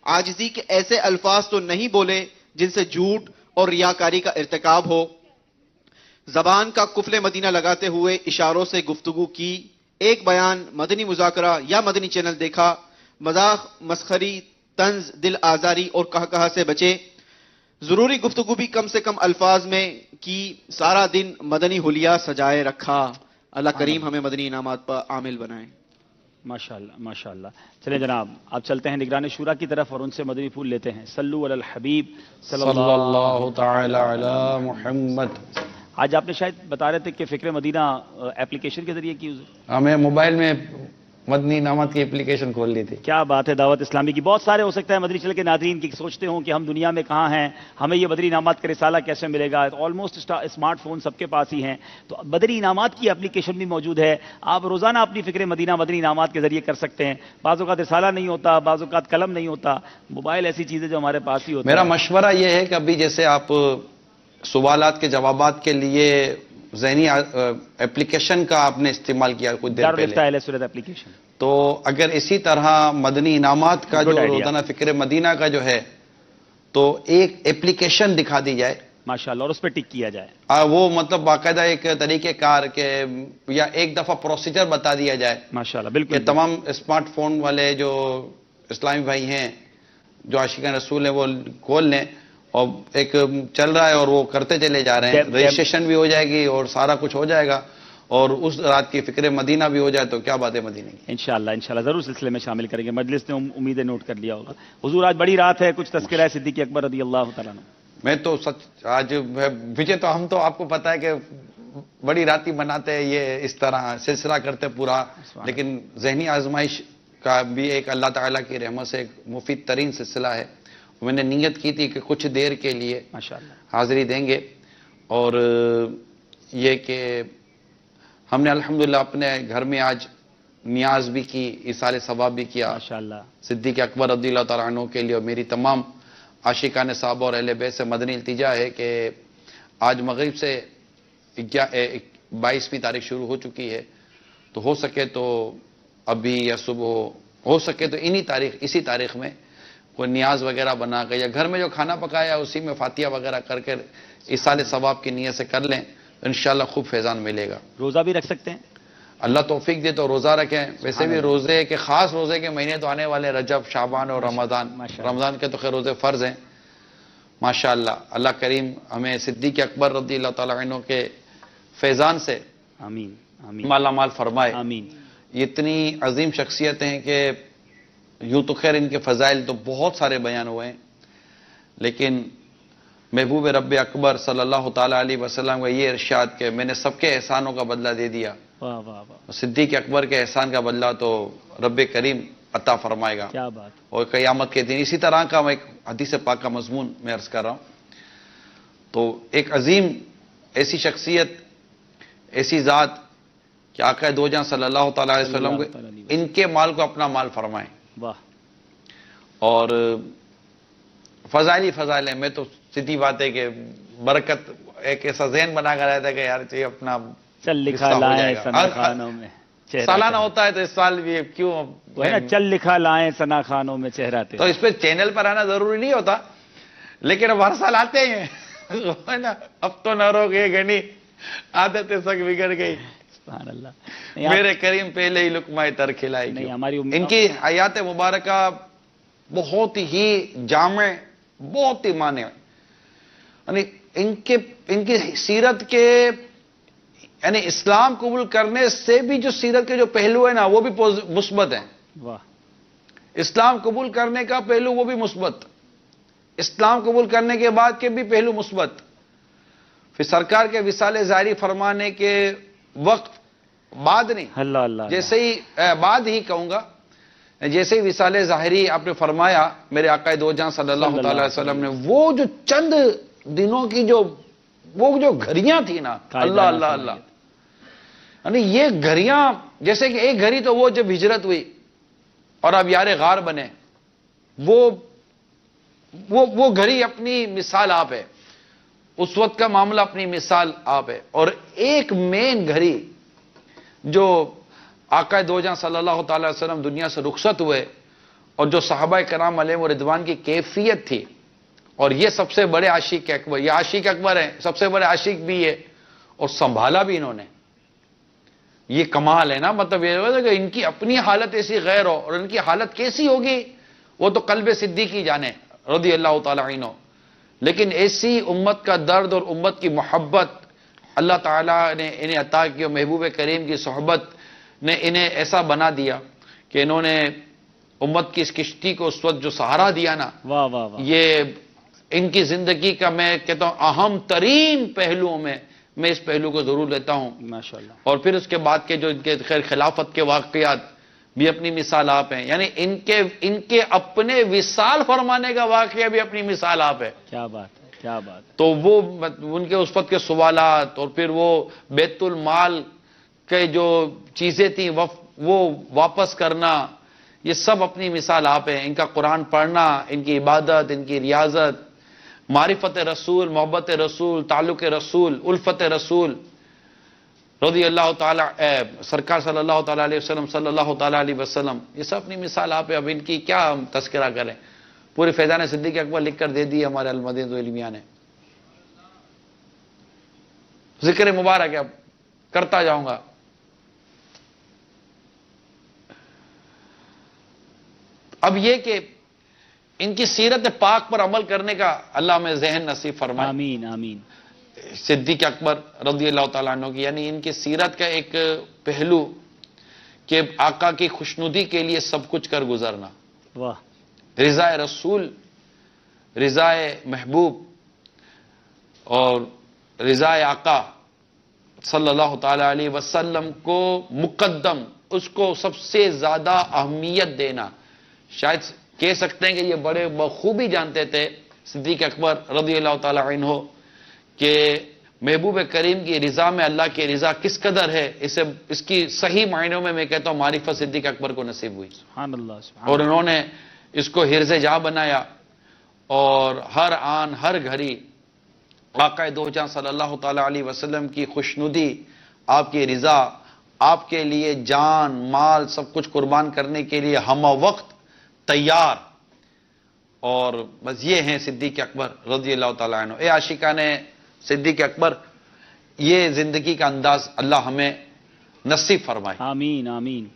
عاجزی کے ایسے الفاظ تو نہیں بولے جن سے جھوٹ اور ریاکاری کا ارتکاب ہو، زبان کا قفل مدینہ لگاتے ہوئے اشاروں سے گفتگو کی، ایک بیان، مدنی مذاکرہ یا مدنی چینل دیکھا، مذاق، مسخری، طنز، دل آزاری اور کہا سے بچے، ضروری گفتگو بھی کم سے کم الفاظ میں کی، سارا دن مدنی حلیہ سجائے رکھا۔ اللہ کریم ہمیں مدنی انعامات پر عامل بنائے۔ ماشاءاللہ ماشاءاللہ۔ چلیں جناب، اب چلتے ہیں نگران شورا کی طرف اور ان سے مدنی پھول لیتے ہیں۔ صلو علی الحبیب صلی اللہ تعالی علی محمد۔ آج آپ نے شاید بتا رہے تھے کہ فکر مدینہ اپلیکیشن کے ذریعے کی، ہمیں موبائل میں مدنی انعامات کی اپلیکیشن کھول لی تھی۔ کیا بات ہے دعوت اسلامی کی۔ بہت سارے ہو سکتا ہے مدنی چل کے ناظرین کی سوچتے ہوں کہ ہم دنیا میں کہاں ہیں، ہمیں یہ مدنی انعامات کا رسالہ کیسے ملے گا، آلموسٹ اسمارٹ فون سب کے پاس ہی ہیں، تو مدنی انعامات کی اپلیکیشن بھی موجود ہے۔ آپ روزانہ اپنی فکر مدینہ مدنی انعامات کے ذریعے کر سکتے ہیں۔ بعض اوقات رسالہ نہیں ہوتا، بعض اوقات قلم نہیں ہوتا، موبائل ایسی چیزیں جو ہمارے پاس ہی ہوتا ہے۔ میرا مشورہ یہ ہے کہ ابھی جیسے آپ سوالات کے جوابات کے لیے ذہنی اپلیکیشن کا آپ نے استعمال کیا کچھ دیر پہلے، اپلیکیشن، تو اگر اسی طرح مدنی انعامات کا جو روزانہ فکر مدینہ کا جو ہے تو ایک اپلیکیشن دکھا دی جائے ماشاءاللہ، اور اس پہ ٹک کیا جائے، وہ مطلب باقاعدہ ایک طریقہ کار کے یا ایک دفعہ پروسیجر بتا دیا جائے ماشاءاللہ، بالکل، کہ تمام اسمارٹ فون والے جو اسلامی بھائی ہیں جو عاشقان رسول ہیں وہ کھول لیں، اور ایک چل رہا ہے اور وہ کرتے چلے جا رہے ہیں، رجسٹریشن بھی ہو جائے گی اور سارا کچھ ہو جائے گا، اور اس رات کی فکر مدینہ بھی ہو جائے تو کیا بات ہے مدینہ کی۔ انشاءاللہ ضرور سلسلے میں شامل کریں گے، مجلس نے امیدیں نوٹ کر لیا ہوگا۔ حضور آج بڑی رات ہے، کچھ تذکرہ ہے صدیق اکبر رضی اللہ تعالیٰ عنہ؟ میں تو سچ آج وجے تو ہم تو آپ کو پتا ہے کہ بڑی راتی مناتے ہیں، یہ اس طرح سلسلہ کرتے پورا، لیکن ذہنی آزمائش کا بھی ایک اللہ تعالیٰ کی رحمت سے ایک مفید ترین سلسلہ ہے۔ میں نے نیت کی تھی کہ کچھ دیر کے لیے حاضری دیں گے، اور یہ کہ ہم نے الحمدللہ اپنے گھر میں آج نیاز بھی کی، ایصال ثواب بھی کیا ماشاءاللہ صدیق اکبر رضی اللہ تعالیٰ عنہ کے لیے، اور میری تمام عاشقان صحابہ اور اہل بیت سے مدنی التجا ہے کہ آج مغرب سے 22ویں تاریخ شروع ہو چکی ہے، تو ہو سکے تو ابھی یا صبح ہو سکے تو اسی تاریخ میں کوئی نیاز وغیرہ بنا کے یا گھر میں جو کھانا پکایا اسی میں فاتحہ وغیرہ کر کے ایصال ثواب کی نیت سے کر لیں، انشاءاللہ خوب فیضان ملے گا۔ روزہ بھی رکھ سکتے ہیں، اللہ توفیق دے تو روزہ رکھیں۔ ویسے بھی روزے کے خاص روزے کے مہینے تو آنے والے رجب، شعبان اور رمضان کے تو خیر روزے فرض ہیں ماشاءاللہ۔ اللہ کریم ہمیں صدیق اکبر رضی اللہ تعالیٰ عنہ کے فیضان سے آمین آمین مالا مال فرمائے۔ آمین۔ یہ اتنی عظیم شخصیتیں ہیں کہ یوں تو خیر ان کے فضائل تو بہت سارے بیان ہوئے ہیں، لیکن محبوب رب اکبر صلی اللہ تعالیٰ علیہ وسلم کا یہ ارشاد کہ میں نے سب کے احسانوں کا بدلہ دے دیا، واہ واہ واہ، صدیق اکبر کے احسان کا بدلہ تو رب کریم عطا فرمائے گا، کیا بات، اور قیامت کے دن اسی طرح کا میں ایک حدیث پاک کا مضمون میں عرض کر رہا ہوں۔ تو ایک عظیم ایسی شخصیت، ایسی ذات کہ آقا دو جہاں صلی اللہ تعالیٰ علیہ وسلم کو ان کے مال کو اپنا مال فرمائیں، واہ، اور فضائل ہیں۔ میں تو سیدھی بات ہے کہ برکت ایک ایسا ذہن بنا کر رہتا ہے کہ یار یہ اپنا چل لکھا لائیں ثنا خانوں میں، سالانہ ہوتا ہے تو اس سال بھی کیوں چل لکھا لائیں ثنا خانوں میں چہرہ تیرا، تو اس پہ چینل پر آنا ضروری نہیں ہوتا، لیکن اب ہر سال آتے ہیں نا، اب تو نہ رو گئے گنی عادتیں سب بگڑ گئی، سبحان اللہ. میرے کریم پہلے ہی لقمہ تر کھلائے گی. ان کی حیات مبارکہ بہت ہی جامع، بہت ہی مانع. یعنی ان کی سیرت کے، یعنی اسلام قبول کرنے سے بھی جو سیرت کے جو پہلو ہیں نا وہ بھی مثبت ہیں. واہ. اسلام قبول کرنے کا پہلو وہ بھی مثبت، اسلام قبول کرنے کے بعد کے بھی پہلو مثبت. پھر سرکار کے وصال ظاہری فرمانے کے وقت بعد نہیں، اللہ اللہ جیسے ہی بعد ہی کہوں گا، جیسے ہی وصال ظاہری آپ نے فرمایا میرے آقا دو جہاں صلی اللہ تعالی علیہ وسلم نے، وہ جو چند دنوں کی وہ جو گھڑیاں تھی نا، اللہ اللہ اللہ، یعنی یہ گھڑیاں، جیسے کہ ایک گھڑی تو وہ جب ہجرت ہوئی اور اب یار غار بنے، وہ گھڑی اپنی مثال آپ ہے، اس وقت کا معاملہ اپنی مثال آپ ہے. اور ایک مین گھڑی جو آقا دو جہاں صلی اللہ تعالی وسلم دنیا سے رخصت ہوئے، اور جو صحابہ کرام علیہ رضوان کی کیفیت تھی، اور یہ سب سے بڑے عاشق اکبر، یہ عاشق اکبر ہیں، سب سے بڑے عاشق بھی ہے، اور سنبھالا بھی انہوں نے. یہ کمال ہے نا. مطلب یہ کہ ان کی اپنی حالت ایسی غیر ہو، اور ان کی حالت کیسی ہوگی وہ تو قلب صدیقی جانے رضی اللہ تعالی عنہ. لیکن ایسی امت کا درد اور امت کی محبت اللہ تعالیٰ نے انہیں عطا کی، اور محبوب کریم کی صحبت نے انہیں ایسا بنا دیا کہ انہوں نے امت کی اس کشتی کو اس وقت جو سہارا دیا نا، واہ واہ واہ، یہ ان کی زندگی کا میں کہتا ہوں اہم ترین پہلوؤں میں اس پہلو کو ضرور لیتا ہوں. ماشاءاللہ. اور پھر اس کے بعد کے جو ان کے خیر خلافت کے واقعات بھی اپنی مثال آپ ہیں. یعنی ان کے اپنے وصال فرمانے کا واقعہ بھی اپنی مثال آپ ہے. کیا بات ہے، کیا بات ہے. تو وہ ان کے اس وقت کے سوالات، اور پھر وہ بیت المال کے جو چیزیں تھیں وہ واپس کرنا، یہ سب اپنی مثال آپ ہیں. ان کا قرآن پڑھنا، ان کی عبادت، ان کی ریاضت، معرفت رسول، محبت رسول، تعلق رسول، الفت رسول رضی اللہ تعالی، سرکار صلی اللہ تعالی علیہ وسلم صلی اللہ تعالی علیہ وسلم، یہ سب اپنی مثال آپ ہے. اب ان کی کیا ہم تذکرہ کریں، پورے فیضان صدیق اکبر لکھ کر دے دی ہمارے المدینہ العلمیہ نے. ذکر مبارک ہے، اب کرتا جاؤں گا. اب یہ کہ ان کی سیرت پاک پر عمل کرنے کا اللہ میں ذہن نصیب فرمائے. آمین آمین. صدیق اکبر رضی اللہ تعالیٰ عنہ کی، یعنی ان کی سیرت کا ایک پہلو کہ آقا کی خوشنودی کے لیے سب کچھ کر گزرنا. واہ. رضا رسول، رضا محبوب اور رضا آقا صلی اللہ تعالی علیہ وسلم کو مقدم، اس کو سب سے زیادہ اہمیت دینا. شاید کہہ سکتے ہیں کہ یہ بڑے بخوبی جانتے تھے صدیق اکبر رضی اللہ تعالی عنہ کہ محبوب کریم کی رضا میں اللہ کی رضا کس قدر ہے. اس کی صحیح معنوں میں کہتا ہوں معرفت صدیق اکبر کو نصیب ہوئی. سبحان اللہ سبحان اور انہوں نے اس کو حرز جا بنایا، اور ہر آن ہر گھڑی آقا دو جہاں صلی اللہ تعالی علیہ وسلم کی خوشنودی، آپ کی رضا، آپ کے لیے جان مال سب کچھ قربان کرنے کے لیے ہم وقت تیار. اور بس یہ ہیں صدیق اکبر رضی اللہ تعالیٰ عنہ. اے عاشقان صدیق اکبر، یہ زندگی کا انداز اللہ ہمیں نصیب فرمائے. آمین آمین.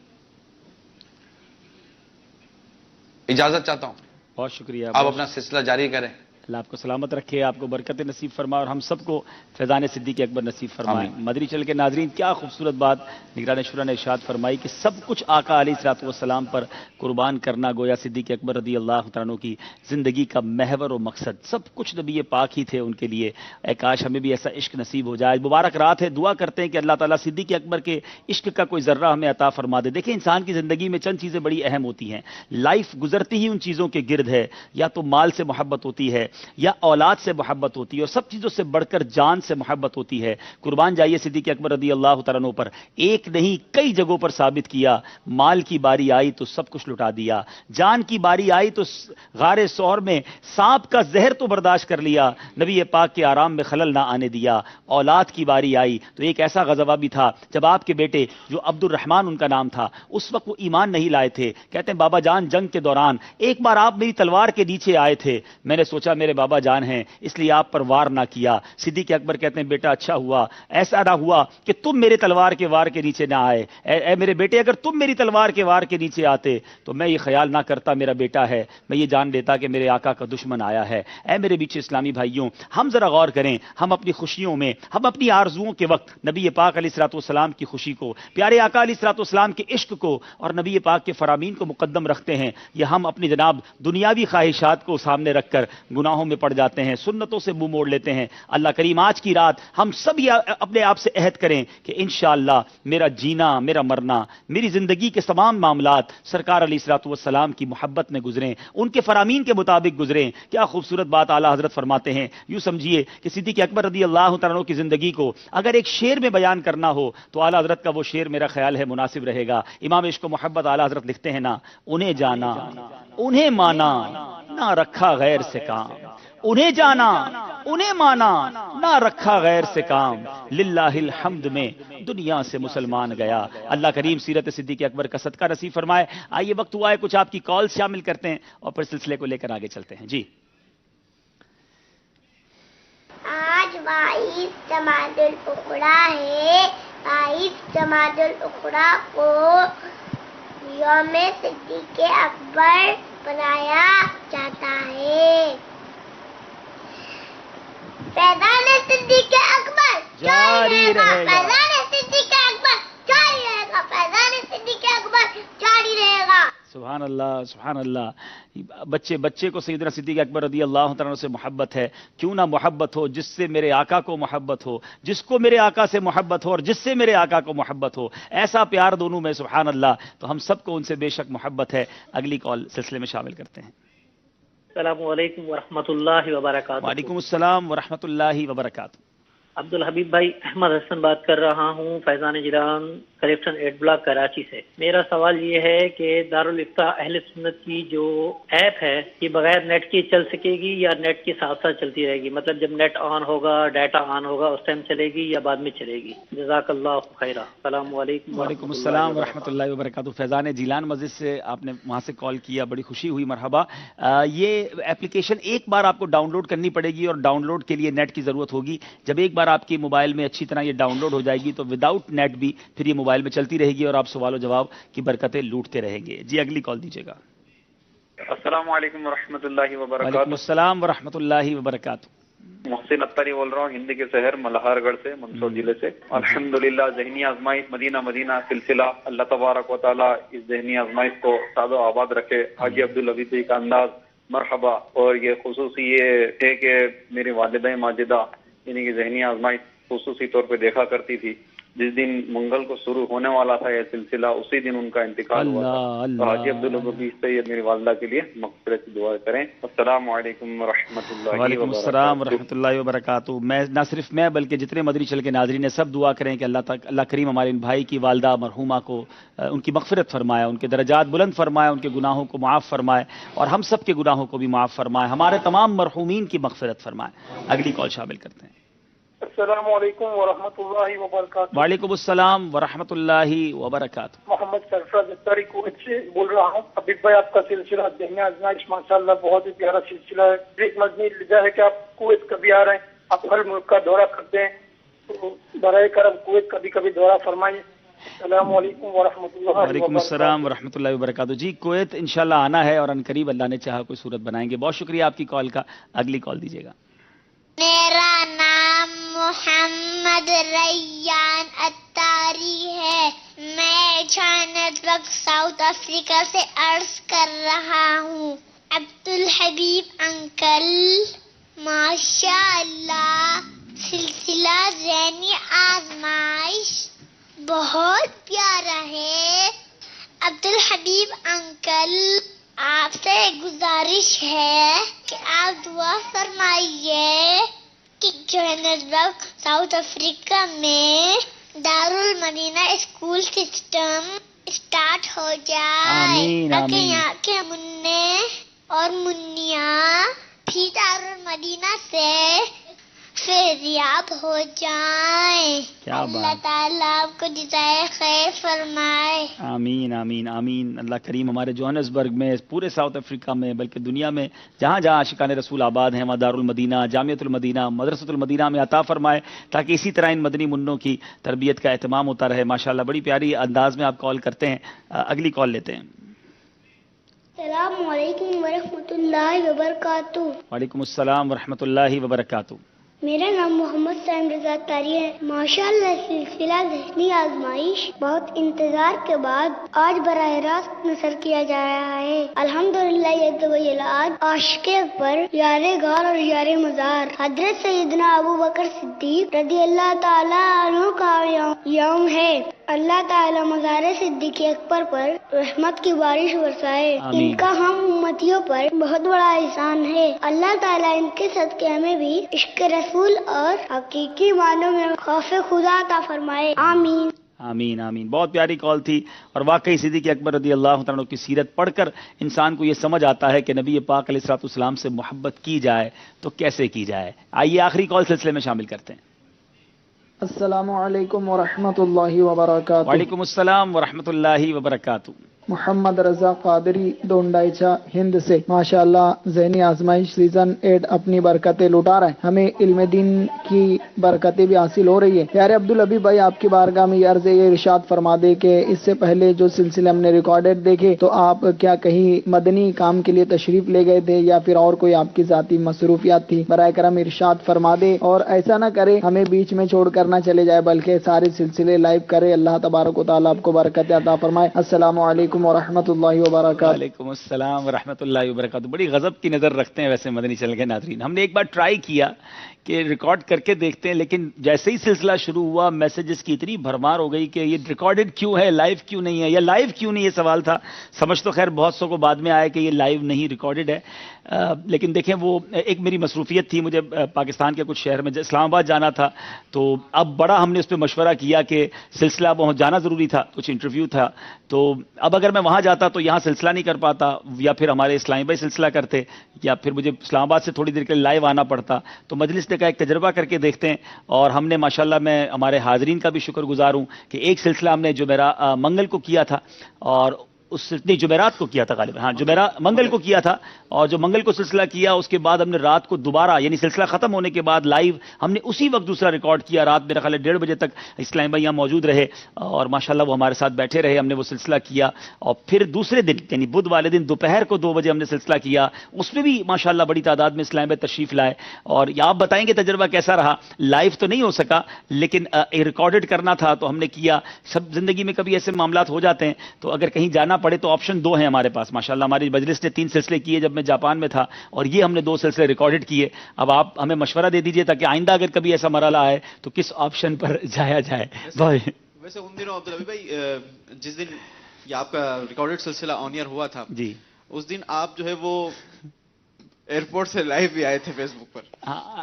اجازت چاہتا ہوں، بہت شکریہ. آپ اپنا سلسلہ جاری کریں. اللہ آپ کو سلامت رکھے، آپ کو برکت نصیب فرمائے، اور ہم سب کو فیضان صدیق اکبر نصیب فرمائے. مدری چل کے ناظرین، کیا خوبصورت بات نگران شورا نے ارشاد فرمائی کہ سب کچھ آقا علیہ الصلوۃ والسلام پر قربان کرنا گویا صدیق اکبر رضی اللہ تعالیٰ عنہ کی زندگی کا محور و مقصد. سب کچھ نبی پاک ہی تھے ان کے لیے. اے کاش ہمیں بھی ایسا عشق نصیب ہو جائے. مبارک رات ہے، دعا کرتے ہیں کہ اللہ تعالیٰ صدیق اکبر کے عشق کا کوئی ذرہ ہمیں عطا فرما دے. دیکھیں انسان کی زندگی میں چند چیزیں بڑی اہم ہوتی ہیں. لائف گزرتی ہی ان چیزوں کے گرد ہے. یا تو مال سے محبت ہوتی ہے، یا اولاد سے محبت ہوتی ہے، اور سب چیزوں سے بڑھ کر جان سے محبت ہوتی ہے. قربان جائیے صدیق اکبر رضی اللہ تعالیٰ عنہ پر. ایک نہیں کئی جگہوں پر ثابت کیا، مال کی باری آئی تو سب کچھ لٹا دیا، جان کی باری آئی تو غار ثور میں سانپ کا زہر تو برداشت کر لیا، نبی پاک کے آرام میں خلل نہ آنے دیا. اولاد کی باری آئی تو ایک ایسا غزوہ بھی تھا جب آپ کے بیٹے جو عبد الرحمن ان کا نام تھا، اس وقت وہ ایمان نہیں لائے تھے. کہتے ہیں بابا جان جنگ کے دوران ایک بار آپ میری تلوار کے نیچے آئے تھے، میں نے سوچا میرے میرے بابا جان ہیں اس لیے آپ پر وار نہ کیا۔ صدیق اکبر کہتے ہیں بیٹا اچھا ہوا، ایسا نہ ہوا کہ تم میرے تلوار کے وار کے نیچے نہ آئے، اے میرے بیٹے اگر تم میری تلوار کے وار کے نیچے آتے تو میں یہ خیال نہ کرتا میرا بیٹا ہے، میں یہ جان لیتا کہ میرے آقا کا دشمن آیا ہے۔ اے میرے بیچ اسلامی بھائیوں، ہم ذرا غور کریں، ہم اپنی خوشیوں میں، ہم اپنی آرزوؤں کے وقت نبی پاک علیہ الصلوۃ والسلام کی خوشی کو، پیارے آقا علیہ الصلوۃ والسلام کے عشق کو اور نبی پاک کے فرامین کو مقدم رکھتے ہیں، یا ہم اپنی جناب دنیاوی خواہشات کو سامنے رکھ کر گناہوں میں پڑ جاتے ہیں، سنتوں سے منہ موڑ لیتے ہیں۔ اللہ کریم آج کی رات ہم سب اپنے آپ سے عہد کریں کہ انشاءاللہ میرا جینا، میرا مرنا، میری زندگی کے تمام معاملات سرکار علیہ الصلوۃ والسلام کی محبت میں گزریں، ان کے فرامین کے مطابق گزریں۔ کیا خوبصورت بات اعلیٰ حضرت فرماتے ہیں، یوں سمجھیے کہ صدیق اکبر رضی اللہ تعالیٰ عنہ کی زندگی کو اگر ایک شعر میں بیان کرنا ہو تو اعلیٰ حضرت کا وہ شعر میرا خیال ہے مناسب رہے گا۔ امام عشق و محبت اعلیٰ حضرت لکھتے ہیں نا، انہیں جانا انہیں مانا نہ رکھا غیر سے کام، انہیں جانا انہیں مانا نہ رکھا غیر سے کام، للہ الحمد میں دنیا سے مسلمان گیا۔ اللہ کریم سیرت صدیق اکبر کا صدقہ نصیب فرمائے۔ آئیے وقت ہوا ہے کچھ آپ کی کال شامل کرتے ہیں اور پھر سلسلے کو لے کر آگے چلتے ہیں۔ جی آج 22 جمادی الاخری ہے، 22 جمادی الاخری کو یوم صدیق اکبر منایا جاتا ہے۔ فیضان صدیق اکبر جاری رہے گا، فیضان صدیق اکبر جاری رہے گا، فیضان صدیق اکبر جاری رہے گا۔ سبحان اللہ، سبحان اللہ۔ بچے کو سیدنا صدیق اکبر رضی اللہ تعالیٰ عنہ سے محبت ہے، کیوں نہ محبت ہو جس سے میرے آقا کو محبت ہو، جس کو میرے آقا سے محبت ہو اور جس سے میرے آقا کو محبت ہو، ایسا پیار دونوں میں، سبحان اللہ۔ تو ہم سب کو ان سے بے شک محبت ہے۔ اگلی کال سلسلے میں شامل کرتے ہیں۔ السلام علیکم ورحمۃ اللہ وبرکاتہ۔ وعلیکم السلام ورحمۃ اللہ وبرکاتہ۔ عبدالحبیب بھائی، احمد حسن بات کر رہا ہوں، فیضان جیلان کلیکشن 8 بلاک کراچی سے۔ میرا سوال یہ ہے کہ دارالفتاح اہل سنت کی جو ایپ ہے یہ بغیر نیٹ کے چل سکے گی یا نیٹ کے ساتھ ساتھ چلتی رہے گی؟ مطلب جب نیٹ آن ہوگا، ڈیٹا آن ہوگا، اس ٹائم چلے گی یا بعد میں چلے گی؟ جزاک اللہ خیرہ۔ السلام علیکم۔ وعلیکم السلام ورحمۃ اللہ وبرکاتہ۔ فیضان جیلان مسجد سے آپ نے وہاں سے کال کیا، بڑی خوشی ہوئی، مرحبا۔ یہ اپلیکیشن ایک بار آپ کو ڈاؤن لوڈ کرنی پڑے گی اور ڈاؤن لوڈ کے لیے نیٹ کی ضرورت ہوگی۔ جب ایک بار آپ کے موبائل میں اچھی طرح یہ ڈاؤن لوڈ ہو جائے گی تو وداؤٹ نیٹ بھی پھر یہ موبائل میں چلتی رہے گی اور آپ سوال و جواب کی برکتیں لوٹتے رہیں گے۔ جی اگلی کال دیجیے گا۔ السلام علیکم ورحمۃ اللہ وبرکاتہ۔ وعلیکم السلام ورحمۃ اللہ وبرکاتہ۔ محسن اتاری بول رہا ہوں، ہندی کے شہر ملہار گڑھ سے، منصور ضلع سے۔ الحمدللہ ذہنی آزمائش مدینہ مدینہ سلسلہ، اللہ تبارک و تعالیٰ اس ذہنی آزمائش کو ساد و آباد رکھے۔ حاجی عبدالحبیب کا انداز مرحبا۔ اور یہ خصوصی یہ ہے کہ میری والدہ ماجدہ یعنی کہ ذہنی آزمائش خصوصی طور پہ دیکھا کرتی تھی۔ جس دن منگل کو شروع ہونے والا تھا یہ سلسلہ، اسی دن ان کا انتقال ہوا تھا۔ تو حاجی عبدالحبیب سے میری والدہ کے لیے مغفرت کی دعا کریں۔ السلام علیکم ورحمۃ اللہ وبرکاتہ۔ وعلیکم السلام ورحمۃ اللہ وبرکاتہ۔ میں نہ صرف میں بلکہ جتنے مدری چل کے ناظرین ہیں سب دعا کریں کہ اللہ کریم ہمارے ان بھائی کی والدہ مرحومہ کو ان کی مغفرت فرمائے، ان کے درجات بلند فرمائے، ان کے گناہوں کو معاف فرمائے اور ہم سب کے گناہوں کو بھی معاف فرمائے، ہمارے تمام مرحومین کی مغفرت فرمائے۔ اگلی کال شامل کرتے ہیں۔ السلام علیکم ورحمۃ اللہ وبرکاتہ۔ وعلیکم السلام ورحمۃ اللہ وبرکاتہ۔ محمد سرفراز اتاری کویت سے بول رہا ہوں۔ حبیب بھائی، آپ کا سلسلہ ذہنی آزمائش ماشاءاللہ بہت ہی پیارا سلسلہ ہے۔ ایک مدنی لجا ہے کہ آپ کویت کبھی آ رہے ہیں، آپ ہر ملک کا دورہ کرتے ہیں، تو برائے کرم کویت کبھی کبھی دورہ فرمائیے۔ السلام علیکم ورحمۃ اللہ وبرکاتہ۔ وعلیکم السلام ورحمۃ اللہ وبرکاتہ۔ جی کویت انشاءاللہ آنا ہے اور عنقریب اللہ نے چاہا کوئی صورت بنائیں گے۔ بہت شکریہ آپ کی کال کا۔ اگلی کال دیجیے گا۔ میرا نام محمد ریان اتاری ہے، میں جوہانسبرگ ساؤتھ افریقہ سے عرض کر رہا ہوں۔ عبدالحبیب انکل، ماشاء اللہ سلسلہ ذہنی آزمائش بہت پیارا ہے۔ عبدالحبیب انکل، آپ سے گزارش ہے کہ آپ دعا فرمائیے کہ جوہانسبرگ ساؤتھ افریقہ میں دارالمدینہ اسکول سسٹم اسٹارٹ ہو جائے تاکہ یہاں کے منع اور منیا بھی دارالمدینہ سے فیضیاب ہو جائیں. کیا اللہ بات. تعالیٰ آپ کو جزائے خیر فرمائے. آمین آمین آمین. اللہ کریم ہمارے جوہانسبرگ میں، پورے ساؤتھ افریقہ میں، بلکہ دنیا میں جہاں جہاں عاشقان رسول آباد ہیں، وہاں دارالمدینہ، جامعۃ المدینہ، مدرسۃ المدینہ میں عطا فرمائے، تاکہ اسی طرح ان مدنی منوں کی تربیت کا اہتمام ہوتا رہے. ماشاءاللہ بڑی پیاری انداز میں آپ کال کرتے ہیں. اگلی کال لیتے ہیں. السلام علیکم ورحمۃ اللہ وبرکاتہ. وعلیکم السلام ورحمۃ اللہ وبرکاتہ. میرا نام محمد سعیم رضا تاری ہے. ماشاءاللہ سلسلہ ذہنی آزمائش بہت انتظار کے بعد آج براہ راست نشر کیا جا رہا ہے. الحمدللہ یہ طویل آج عاشق اکبر، یار غار اور یار مزار حضرت سیدنا ابو بکر صدیق رضی اللہ تعالی عنہ کا یوم ہے. اللہ تعالی مزار صدیق اکبر پر رحمت کی بارش برسائے. ان کا ہم امتیوں پر بہت بڑا احسان ہے. اللہ تعالی ان کے صدقے ہمیں بھی عشق رسول اور حقیقی معنوں میں خوف خدا عطا فرمائے. آمین آمین آمین. بہت پیاری کال تھی، اور واقعی صدیق اکبر رضی اللہ تعالیٰ کی سیرت پڑھ کر انسان کو یہ سمجھ آتا ہے کہ نبی پاک علیہ الصلوۃ والسلام سے محبت کی جائے تو کیسے کی جائے. آئیے آخری کال سلسلے میں شامل کرتے ہیں. السلام علیکم ورحمۃ اللہ وبرکاتہ. وعلیکم السلام ورحمۃ اللہ وبرکاتہ. محمد رضا قادری ڈونڈائچا ہند سے. ماشاءاللہ ذہنی آزمائش سیزن 8 اپنی برکتیں لٹا رہے ہیں، ہمیں علم دین کی برکتیں بھی حاصل ہو رہی ہے. یار عبدالحبیب بھائی آپ کی بارگاہ میں عرض یہ ارشاد فرما دے کہ اس سے پہلے جو سلسلے ہم نے ریکارڈڈ دیکھے تو آپ کیا کہیں مدنی کام کے لیے تشریف لے گئے تھے یا پھر اور کوئی آپ کی ذاتی مصروفیات تھی؟ برائے کرم ارشاد فرما دے، اور ایسا نہ کرے ہمیں بیچ میں چھوڑ کر نہ چلے جائے بلکہ سارے سلسلے لائیو کرے. اللہ تبارک و تعالیٰ آپ کو برکت عطا فرمائے. السلام علیکم ورحمۃ اللہ وبرکاتہ. وعلیکم السلام ورحمۃ اللہ وبرکاتہ. بڑی غضب کی نظر رکھتے ہیں ویسے مدنی چینل کے ناظرین. ہم نے ایک بار ٹرائی کیا کہ ریکارڈ کر کے دیکھتے ہیں، لیکن جیسے ہی سلسلہ شروع ہوا میسیجز کی اتنی بھرمار ہو گئی کہ یہ ریکارڈڈ کیوں ہے، لائیو کیوں نہیں ہے، یا لائیو کیوں نہیں، یہ سوال تھا. سمجھ تو خیر بہت سو کو بعد میں آیا کہ یہ لائیو نہیں ریکارڈڈ ہے. لیکن دیکھیں وہ ایک میری مصروفیت تھی، مجھے پاکستان کے کچھ شہر میں اسلام آباد جانا تھا، تو اب بڑا ہم نے اس پہ مشورہ کیا کہ سلسلہ وہاں جانا ضروری تھا، کچھ انٹرویو تھا. تو اب اگر میں وہاں جاتا تو یہاں سلسلہ نہیں کر پاتا، یا پھر ہمارے اسلامی بھائی سلسلہ کرتے، یا پھر مجھے اسلام آباد سے تھوڑی دیر کے لیے لائیو آنا پڑتا. تو مجلس نے کہا ایک تجربہ کر کے دیکھتے ہیں، اور ہم نے ماشاءاللہ میں ہمارے حاضرین کا بھی شکر گزار ہوں کہ ایک سلسلہ ہم نے جو میرا منگل کو کیا تھا، اور اس نے جمعرات کو کیا تھا غالباً، ہاں منگل کو کیا تھا، اور جو منگل کو سلسلہ کیا اس کے بعد ہم نے رات کو دوبارہ یعنی سلسلہ ختم ہونے کے بعد لائیو ہم نے اسی وقت دوسرا ریکارڈ کیا. رات میرا خیال ہے 1:30 بجے تک اسلام بھائی یہاں موجود رہے، اور ماشاءاللہ وہ ہمارے ساتھ بیٹھے رہے. ہم نے وہ سلسلہ کیا، اور پھر دوسرے دن یعنی بدھ والے دن دوپہر کو 2 بجے ہم نے سلسلہ کیا. اس میں بھی ماشاءاللہ بڑی تعداد میں اسلام بھائی تشریف لائے. اور آپ بتائیں گے تجربہ کیسا رہا. لائیو تو نہیں ہو سکا، لیکن ریکارڈڈ کرنا تھا تو ہم نے کیا. سب زندگی میں کبھی ایسے معاملات ہو جاتے ہیں، تو اگر کہیں جانا پڑے تو آپشن 2 ہیں ہمارے پاس. ماشاءاللہ ہماری مجلس نے 3 سلسلے کیے جب میں جاپان میں تھا، اور یہ ہم نے 2 سلسلے ریکارڈڈ کیے. اب آپ ہمیں مشورہ دے دیجئے تاکہ آئندہ اگر کبھی ایسا مرحلہ آئے تو کس آپشن پر جایا جائے. ویسے ان دنوں عبدالحبیب بھائی جس دن یہ آپ کا ریکارڈڈ سلسلہ آن ایئر ہوا تھا، جی اس دن آپ جو ہے وہ ایئرپورٹ سے لائیو بھی آئے تھے فیس بک پر.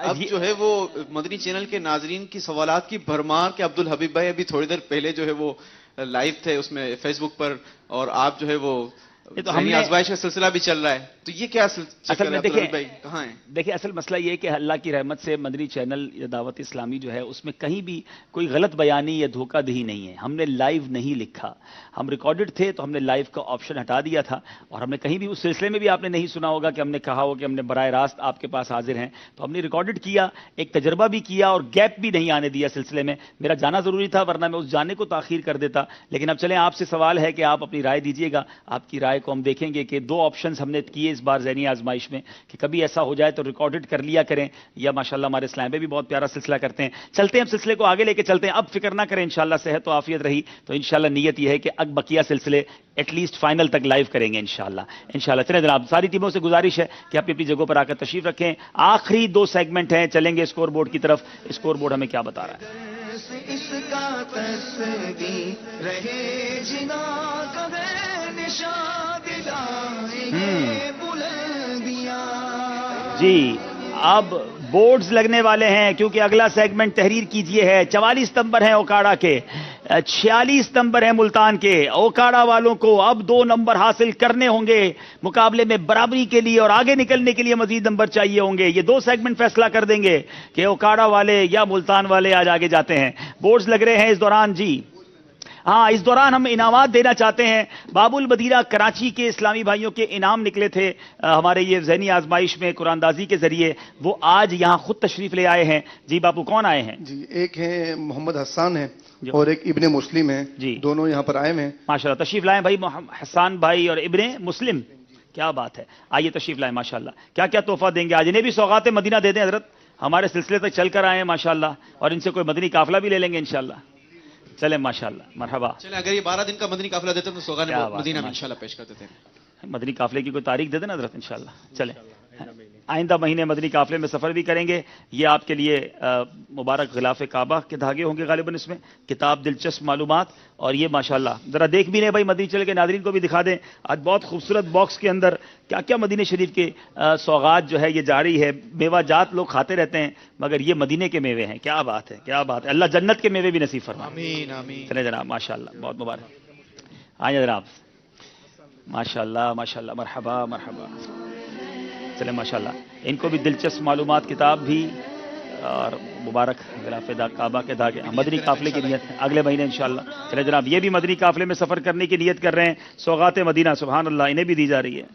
اب جو ہے وہ مدنی چینل کے ناظرین کی سوالات کی بھرمار کہ عبدالحبیب بھائی ابھی تھوڑی دیر پہلے جو ہے وہ لائیو تھے اس میں فیس بک پر، اور آپ جو ہے وہ ذہنی آزمائش کا سلسلہ بھی چل رہا ہے، تو یہ کیا اصل میں دیکھیں اصل مسئلہ یہ ہے کہ اللہ کی رحمت سے مدنی چینل یا دعوت اسلامی جو ہے اس میں کہیں بھی کوئی غلط بیانی یا دھوکہ دہی نہیں ہے. ہم نے لائیو نہیں لکھا، ہم ریکارڈڈ تھے تو ہم نے لائیو کا آپشن ہٹا دیا تھا. اور ہم نے کہیں بھی اس سلسلے میں بھی آپ نے نہیں سنا ہوگا کہ ہم نے کہا ہو کہ ہم نے براہ راست آپ کے پاس حاضر ہیں. تو ہم نے ریکارڈڈ کیا، ایک تجربہ بھی کیا، اور گیپ بھی نہیں آنے دیا سلسلے میں. میرا جانا ضروری تھا ورنہ میں اس جانے کو تاخیر کر دیتا. لیکن اب چلیں آپ سے سوال ہے کہ آپ اپنی رائے دیجیے گا. آپ کی رائے کو ہم دیکھیں گے کہ 2 آپشنز ہم نے کیے اس بار ذہنی آزمائش میں کہ کبھی ایسا ہو جائے تو ریکارڈڈ کر لیا کریں، یا ماشاءاللہ ہمارے اسلام بھی بہت پیارا سلسلہ کرتے ہیں. چلتے ہیں اب سلسلے کو آگے لے کے چلتے ہیں. اب فکر نہ کریں، انشاءاللہ صحت و عافیت رہی تو انشاءاللہ نیت یہ ہے کہ اب بقیہ سلسلے ایٹ لیسٹ فائنل تک لائیو کریں گے انشاءاللہ. چلیں جناب، ساری ٹیموں سے گزارش ہے کہ اپنی اپنی جگہوں پر آ کر تشریف رکھیں. آخری 2 سیگمنٹ ہیں، چلیں گے اسکور بورڈ کی طرف. اسکور بورڈ ہمیں کیا بتا رہا ہے؟ اس کا تصویر رہے جنا کبھی نشان دلائے بلندیاں. جی اب بورڈز لگنے والے ہیں کیونکہ اگلا سیگمنٹ تحریر کیجئے ہے. 44 نمبر ہیں اوکاڑا کے, 46 نمبر ہیں ملتان کے. اوکاڑا والوں کو اب 2 نمبر حاصل کرنے ہوں گے مقابلے میں برابری کے لیے, اور آگے نکلنے کے لیے مزید نمبر چاہیے ہوں گے. یہ 2 سیگمنٹ فیصلہ کر دیں گے کہ اوکاڑا والے یا ملتان والے آج آگے جاتے ہیں. بورڈز لگ رہے ہیں اس دوران. جی ہاں, اس دوران ہم انعامات دینا چاہتے ہیں. باب المدینہ کراچی کے اسلامی بھائیوں کے انعام نکلے تھے ہمارے یہ ذہنی آزمائش میں قرآن اندازی کے ذریعے, وہ آج یہاں خود تشریف لے آئے ہیں. جی باپو کون آئے ہیں؟ جی ایک ہے محمد حسان ہے اور ایک ابن مسلم ہے. جی دونوں یہاں پر آئے ہیں. ماشاءاللہ تشریف لائیں بھائی. حسان بھائی اور ابن مسلم, کیا بات ہے. آئیے تشریف لائیں. ماشاءاللہ کیا کیا تحفہ دیں گے آج. انہیں بھی سوغات مدینہ دے دیں حضرت, ہمارے سلسلے تک چل کر آئے ہیں ماشاءاللہ, اور ان سے کوئی مدنی قافلہ بھی لے لیں گے انشاءاللہ. چلیں ماشاءاللہ, مرحبا. چلیں اگر یہ 12 دن کا مدنی قافلہ دیتے ہیں تو سوغات مدینہ میں انشاءاللہ پیش کر دیتے ہیں. مدنی قافلے کی کوئی تاریخ دے دیں حضرت انشاءاللہ. چلیں آئندہ مہینے مدنی قافلے میں سفر بھی کریں گے. یہ آپ کے لیے مبارک غلاف کعبہ کے دھاگے ہوں گے غالباً اس میں, کتاب دلچسپ معلومات, اور یہ ماشاءاللہ ذرا دیکھ بھی لیں بھائی, مدنی چل کے ناظرین کو بھی دکھا دیں. آج بہت خوبصورت باکس کے اندر کیا کیا مدینہ شریف کے سوغات جو ہے یہ جاری ہے. میوہ جات لوگ کھاتے رہتے ہیں مگر یہ مدینے کے میوے ہیں. کیا بات ہے, کیا بات ہے. اللہ جنت کے میوے بھی نصیب فرمائے. آمین آمین. چلیں جناب ماشاءاللہ, بہت مبارک. آئیں جناب ماشاءاللہ ماشاءاللہ, مرحبا مرحبا. چلیں ماشاءاللہ, ان کو بھی دلچسپ معلومات کتاب بھی اور مبارک غلاف کعبہ کے دھاگے. مدنی قافلے کی نیت ہے اگلے مہینے انشاءاللہ. چلیں جناب, یہ بھی مدنی قافلے میں سفر کرنے کی نیت کر رہے ہیں. سوغات مدینہ سبحان اللہ انہیں بھی دی جا رہی ہے.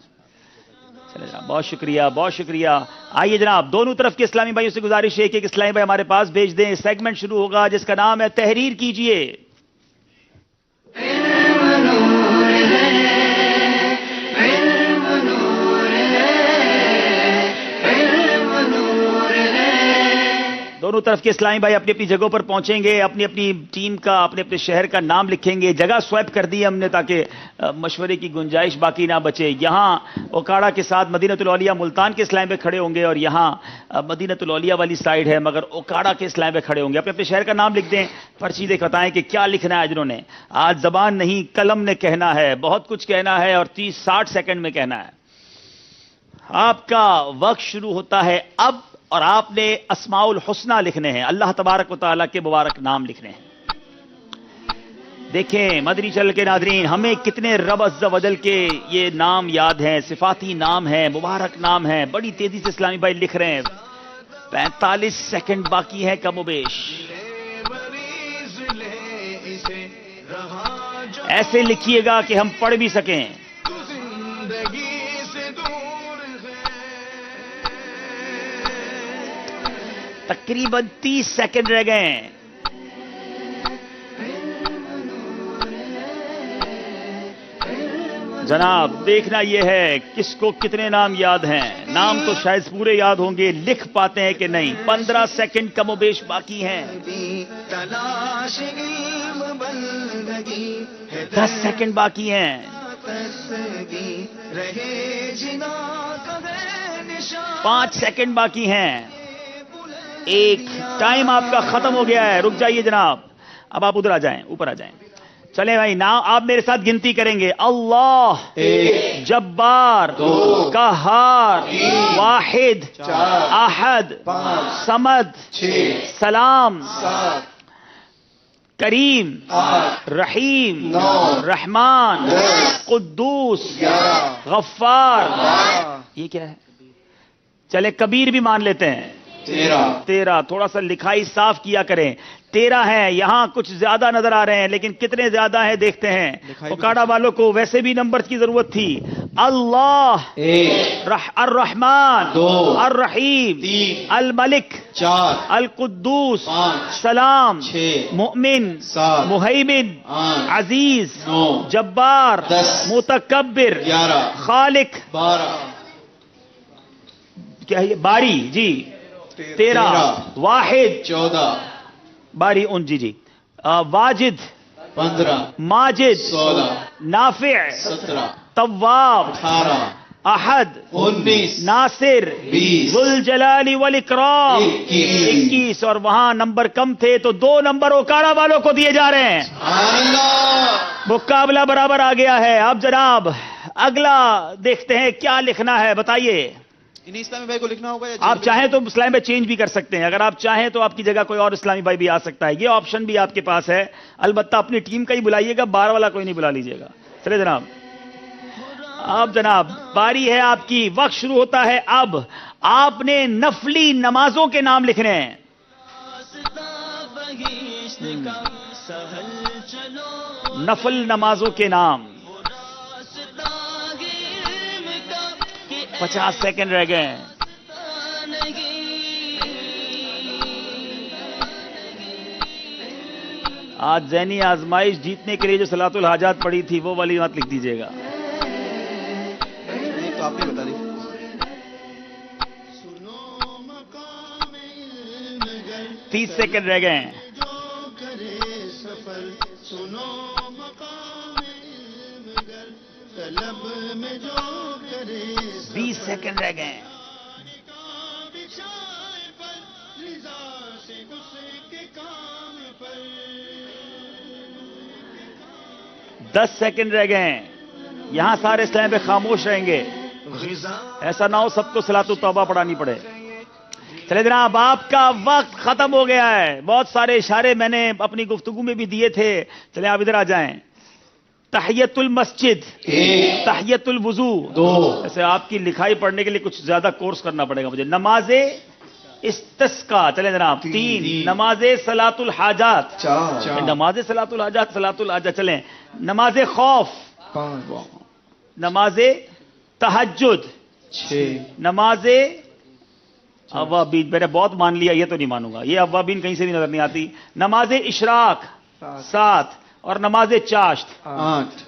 چلیں جناب, بہت شکریہ بہت شکریہ. آئیے جناب, دونوں طرف کے اسلامی بھائیوں سے گزارش ہے کہ ایک اسلامی بھائی ہمارے پاس بھیج دیں. سیگمنٹ شروع ہوگا جس کا نام ہے تحریر کیجئے. دونوں طرف کے اسلامی بھائی اپنی اپنی جگہوں پر پہنچیں گے, اپنی اپنی ٹیم کا اپنے اپنے شہر کا نام لکھیں گے. جگہ سوائپ کر دی ہم نے تاکہ مشورے کی گنجائش باقی نہ بچے. یہاں اوکاڑا کے ساتھ مدینہ الاولیاء ملتان کے اسلامی بھائی کھڑے ہوں گے, اور یہاں مدینہ الاولیاء والی سائیڈ ہے مگر اوکاڑا کے اسلامی بھائی کھڑے ہوں گے. اپنے اپنے شہر کا نام لکھ دیں, پرچی دیکھ بتائیں کہ کیا لکھنا ہے. انہوں نے آج زبان نہیں قلم نے کہنا ہے, بہت کچھ کہنا ہے اور 30-60 سیکنڈ میں کہنا ہے. آپ کا وقت شروع ہوتا ہے اب, اور آپ نے اسماء الحسنہ لکھنے ہیں, اللہ تبارک و تعالیٰ کے مبارک نام لکھنے ہیں. دیکھیں مدنی چل کے ناظرین, ہمیں کتنے رب عز و جل کے یہ نام یاد ہیں, صفاتی نام ہیں, مبارک نام ہیں. بڑی تیزی سے اسلامی بھائی لکھ رہے ہیں. 45 سیکنڈ باقی ہے کم و بیش. ایسے لکھیے گا کہ ہم پڑھ بھی سکیں. تقریباً 30 سیکنڈ رہ گئے ہیں. جناب دیکھنا یہ ہے کس کو کتنے نام یاد ہیں. نام تو شاید پورے یاد ہوں گے, لکھ پاتے ہیں کہ نہیں. 15 سیکنڈ کم و بیش باقی ہیں. 10 سیکنڈ باقی ہیں. 5 سیکنڈ باقی ہیں. ایک ٹائم آپ کا ختم ہو گیا ہے. رک جائیے جناب, اب آپ ادھر آ جائیں, اوپر آ جائیں. چلیں بھائی, نام آپ میرے ساتھ گنتی کریں گے. اللہ, جبار, قہار, واحد, احد, صمد, سلام, کریم, رحیم, رحمان, قدوس, غفار. یہ کیا ہے؟ چلے کبیر بھی مان لیتے ہیں. 13. تھوڑا سا لکھائی صاف کیا کریں. 13 ہیں, یہاں کچھ زیادہ نظر آ رہے ہیں لیکن کتنے زیادہ ہیں دیکھتے ہیں. اوکاڑا والوں کو ویسے بھی نمبر کی ضرورت تھی. اللہ, الرحمن, الرحیم, الملک, القدوس, سلام, مؤمن, مہیمن, عزیز, جبار, متکبر, خالق, کیا ہے باری, جی 13, واحد 14, باری 19, جی واجد 15, ماجد 16, نافع 17, تواب 18, احد 19, ناصر 20, ذوالجلال والاکرام 21. اور وہاں نمبر کم تھے تو 2 نمبر اوکاڑا والوں کو دیے جا رہے ہیں. مقابلہ برابر آ گیا ہے. اب جناب اگلا دیکھتے ہیں کیا لکھنا ہے, بتائیے. انہیں اسلامی بھائی کو لکھنا ہوگا یا آپ چاہیں تو اسلامی بھائی چینج بھی کر سکتے ہیں. اگر آپ چاہیں تو آپ کی جگہ کوئی اور اسلامی بھائی بھی آ سکتا ہے. یہ آپشن بھی آپ کے پاس ہے. البتہ اپنی ٹیم کا ہی بلائیے گا, باہر والا کوئی نہیں بلا لیجیے گا. چلے جناب, اب جناب باری ہے آپ کی. وقت شروع ہوتا ہے اب. آپ نے نفلی نمازوں کے نام لکھنے ہیں. نفل نمازوں کے نام. 50 سیکنڈ رہ گئے ہیں. آج ذہنی آزمائش جیتنے کے لیے جو صلاۃ الحاجات پڑھی تھی وہ والی بات لکھ دیجیے گا. تو آپ نے بتا دی. 30 سیکنڈ رہ گئے ہیں. 20 سیکنڈ رہ گئے ہیں. 10 سیکنڈ رہ گئے ہیں. یہاں سارے اسلام پہ خاموش رہیں گے. ایسا نہ ہو سب کو صلاۃ التوبہ پڑھانی پڑے. چلے جناب, آپ کا وقت ختم ہو گیا ہے. بہت سارے اشارے میں نے اپنی گفتگو میں بھی دیے تھے. چلے آپ ادھر آ جائیں. تحیت المسجد, تحیت الوضو. ایسے آپ کی لکھائی پڑھنے کے لیے کچھ زیادہ کورس کرنا پڑے گا مجھے. نماز استسقا, چلے جناب 3. نماز صلاۃ الحاجات, نماز صلاۃ الحاجات, صلاۃ الحاجات. چلیں. نماز خوف, نماز تہجد, نماز اوابین. میں نے بہت مان لیا, یہ تو نہیں مانوں گا. یہ اوابین کہیں سے بھی نظر نہیں آتی. نماز اشراق 7 اور نماز چاشت 8.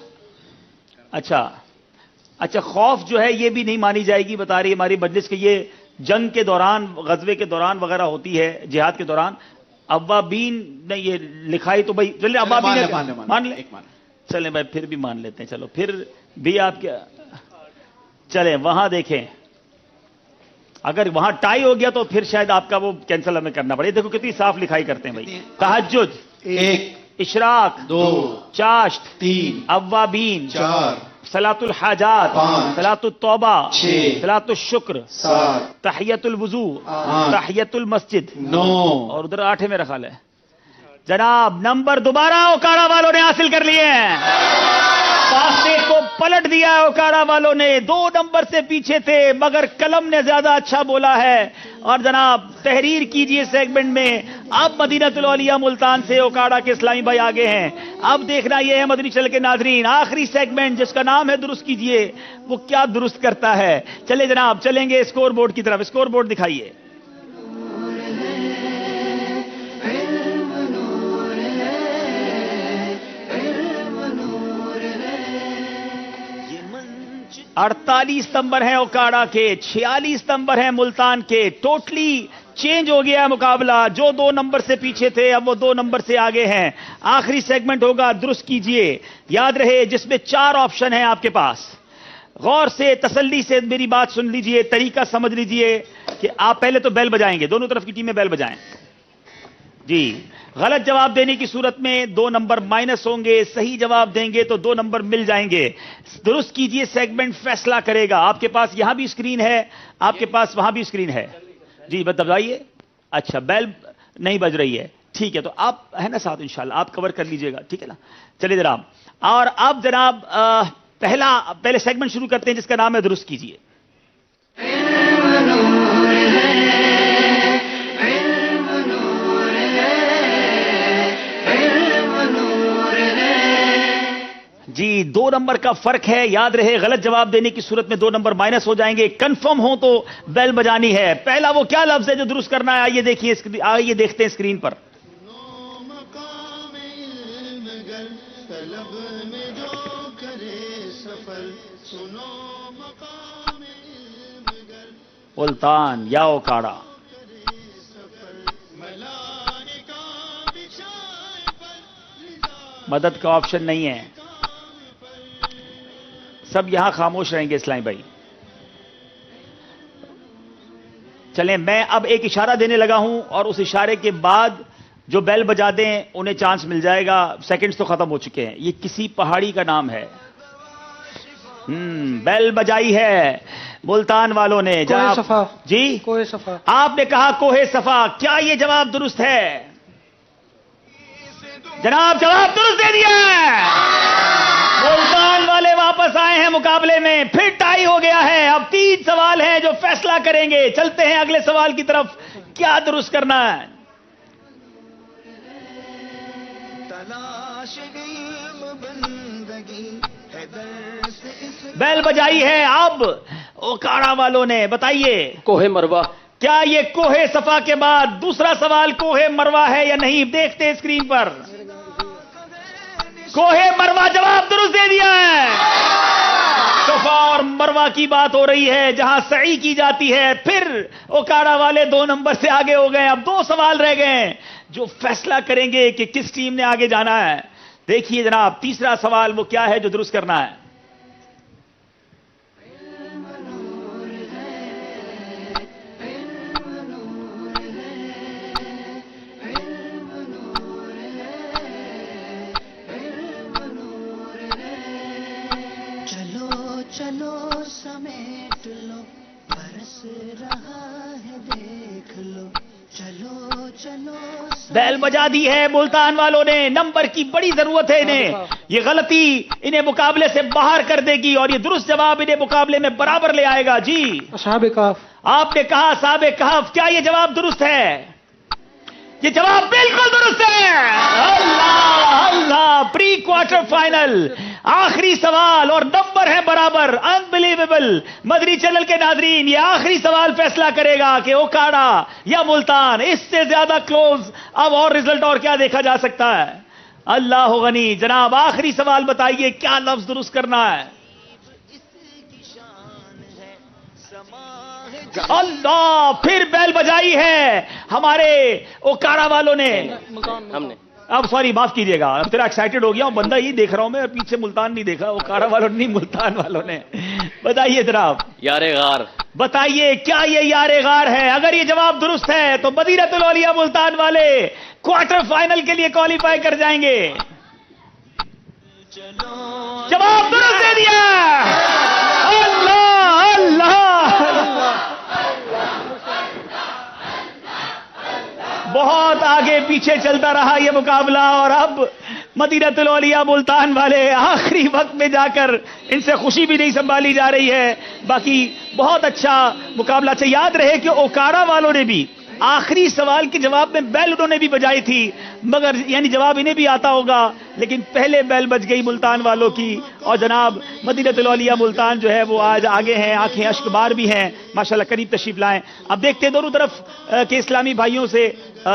اچھا خوف جو ہے یہ بھی نہیں مانی جائے گی, بتا رہی ہماری مجلس کہ یہ جنگ کے دوران, غزوے کے دوران وغیرہ ہوتی ہے, جہاد کے دوران. اوابین نے یہ لکھائی تو بھائی چلے اوابین مان لیں. چلیں بھائی پھر بھی مان لیتے ہیں. چلو پھر بھی آپ کیا, چلیں وہاں دیکھیں. اگر وہاں ٹائی ہو گیا تو پھر شاید آپ کا وہ کینسل ہمیں کرنا پڑے. دیکھو کتنی صاف لکھائی کرتے ہیں بھائی. تہجد 1, اشراق 2, چاشت 3, اوابین 4, صلاۃ الحاجات 5, صلاۃ التوبہ 6, صلاۃ الشکر 7, تحیت الوضو 8, تحیت المسجد 9. اور ادھر 8 میرا خیال ہے. جناب نمبر دوبارہ اوکاڑا والوں نے حاصل کر لیے ہیں. فاصلے کو پلٹ دیا ہے اوکاڑا والوں نے. 2 نمبر سے پیچھے تھے مگر قلم نے زیادہ اچھا بولا ہے. اور جناب تحریر کیجئے سیگمنٹ میں. اب مدینہ الاولیاء ملتان سے اوکاڑا کے اسلامی بھائی آگے ہیں. اب دیکھنا یہ ہے مدنی چل کے ناظرین, آخری سیگمنٹ جس کا نام ہے درست کیجئے, وہ کیا درست کرتا ہے. چلے جناب چلیں گے اسکور بورڈ کی طرف. اسکور بورڈ دکھائیے. اڑتالیس نمبر ہیں اوکاڑا کے, 46 نمبر ہیں ملتان کے. ٹوٹلی چینج ہو گیا مقابلہ. جو 2 نمبر سے پیچھے تھے اب وہ 2 نمبر سے آگے ہیں. آخری سیگمنٹ ہوگا, درست کیجئے. یاد رہے جس میں 4 آپشن ہیں آپ کے پاس. غور سے تسلی سے میری بات سن لیجئے, طریقہ سمجھ لیجئے کہ آپ پہلے تو بیل بجائیں گے. دونوں طرف کی ٹیمیں بیل بجائیں. جی, غلط جواب دینے کی صورت میں 2 نمبر مائنس ہوں گے. صحیح جواب دیں گے تو 2 نمبر مل جائیں گے. درست کیجئے, سیگمنٹ فیصلہ کرے گا. آپ کے پاس یہاں بھی اسکرین ہے, آپ کے پاس وہاں بھی اسکرین ہے. جی بتائیے. اچھا بیل نہیں بج رہی ہے, ٹھیک ہے. تو آپ ہے نا ساتھ, انشاءاللہ آپ کور کر لیجئے گا, ٹھیک ہے نا. چلیے جناب, اور اب جناب پہلے سیگمنٹ شروع کرتے ہیں جس کا نام ہے درست کیجئے. جی 2 نمبر کا فرق ہے. یاد رہے غلط جواب دینے کی صورت میں 2 نمبر مائنس ہو جائیں گے. کنفرم ہو تو بیل بجانی ہے. پہلا وہ کیا لفظ ہے جو درست کرنا ہے, آئیے دیکھیے, آئیے دیکھتے ہیں اسکرین پر. ملتان یا اوکاڑا. مدد کا آپشن نہیں ہے. سب یہاں خاموش رہیں گے اسلامی بھائی. چلیں میں اب ایک اشارہ دینے لگا ہوں اور اس اشارے کے بعد جو بیل بجا دیں انہیں چانس مل جائے گا. سیکنڈز تو ختم ہو چکے ہیں. یہ کسی پہاڑی کا نام ہے. بیل بجائی ہے. ملتان والوں نے کوہ صفا جی کوہ صفا آپ نے کہا کوہ صفا، کیا یہ جواب درست ہے؟ جناب جواب درست دے دیا ہے، ملتان والے واپس آئے ہیں مقابلے میں، پھر ٹائی ہو گیا ہے۔ اب 3 سوال ہیں جو فیصلہ کریں گے، چلتے ہیں اگلے سوال کی طرف، کیا درست کرنا ہے؟ بیل بجائی ہے اب اوکاڑا والوں نے، بتائیے کوہ مروا، کیا یہ کوہ صفا کے بعد دوسرا سوال کوہ مروا ہے یا نہیں؟ دیکھتے اسکرین پر، کوہ مروا جواب درست دے دیا ہے۔ صفا اور مروا کی بات ہو رہی ہے جہاں سعی کی جاتی ہے، پھر اوکاڑا والے 2 نمبر سے آگے ہو گئے، اب 2 سوال رہ گئے ہیں جو فیصلہ کریں گے کہ کس ٹیم نے آگے جانا ہے۔ دیکھیے جناب تیسرا سوال وہ کیا ہے جو درست کرنا ہے؟ چلو سمیٹ لو، برس رہا ہے دیکھ لو، چلو چلو۔ بیل بجا دی ہے ملتان والوں نے، نمبر کی بڑی ضرورت ہے انہیں، یہ غلطی انہیں مقابلے سے باہر کر دے گی اور یہ درست جواب انہیں مقابلے میں برابر لے آئے گا۔ جی اصحاب کہف، آپ نے کہا اصحاب کہف، کیا یہ جواب درست ہے؟ یہ جواب بالکل درست ہے۔ اللہ اللہ، پری کوارٹر فائنل، آخری سوال اور نمبر ہے برابر، انبلیویبل۔ مدنی چینل کے ناظرین، یہ آخری سوال فیصلہ کرے گا کہ اوکاڑا یا ملتان، اس سے زیادہ کلوز اب اور رزلٹ اور کیا دیکھا جا سکتا ہے؟ اللہ غنی۔ جناب آخری سوال بتائیے کیا لفظ درست کرنا ہے؟ اللہ، پھر بیل بجائی ہے ہمارے اوکاڑا والوں نے، ہم نے اب سوری معاف کیجیے گا، اب تیرا ایکسائٹڈ ہو گیا ہوں، بندہ یہ دیکھ رہا ہوں میں اور پیچھے ملتان نہیں دیکھا، اوکاڑا والوں نہیں ملتان والوں نے۔ بتائیے جناب، یار غار، بتائیے کیا یہ یار غار ہے؟ اگر یہ جواب درست ہے تو مدینۃ الاولیاء ملتان والے کوارٹر فائنل کے لیے کوالیفائی کر جائیں گے۔ جواب درست دے دیا۔ اللہ اللہ، بہت آگے پیچھے چلتا رہا یہ مقابلہ اور اب مدینۃ الاولیاء ملتان والے آخری وقت میں جا کر ان سے خوشی بھی نہیں سنبھالی جا رہی ہے۔ باقی بہت اچھا مقابلہ۔ اچھا یاد رہے کہ اوکاڑا والوں نے بھی آخری سوال کے جواب میں بیل انہوں نے بھی بجائی تھی، مگر یعنی جواب انہیں بھی آتا ہوگا، لیکن پہلے بیل بج گئی ملتان والوں کی، اور جناب مدینۃ الاولیاء ملتان جو ہے وہ آج آگے ہیں، آنکھیں اشک بار بھی ہیں ماشاءاللہ۔ قریب تشریف لائیں، اب دیکھتے ہیں دونوں طرف کے اسلامی بھائیوں سے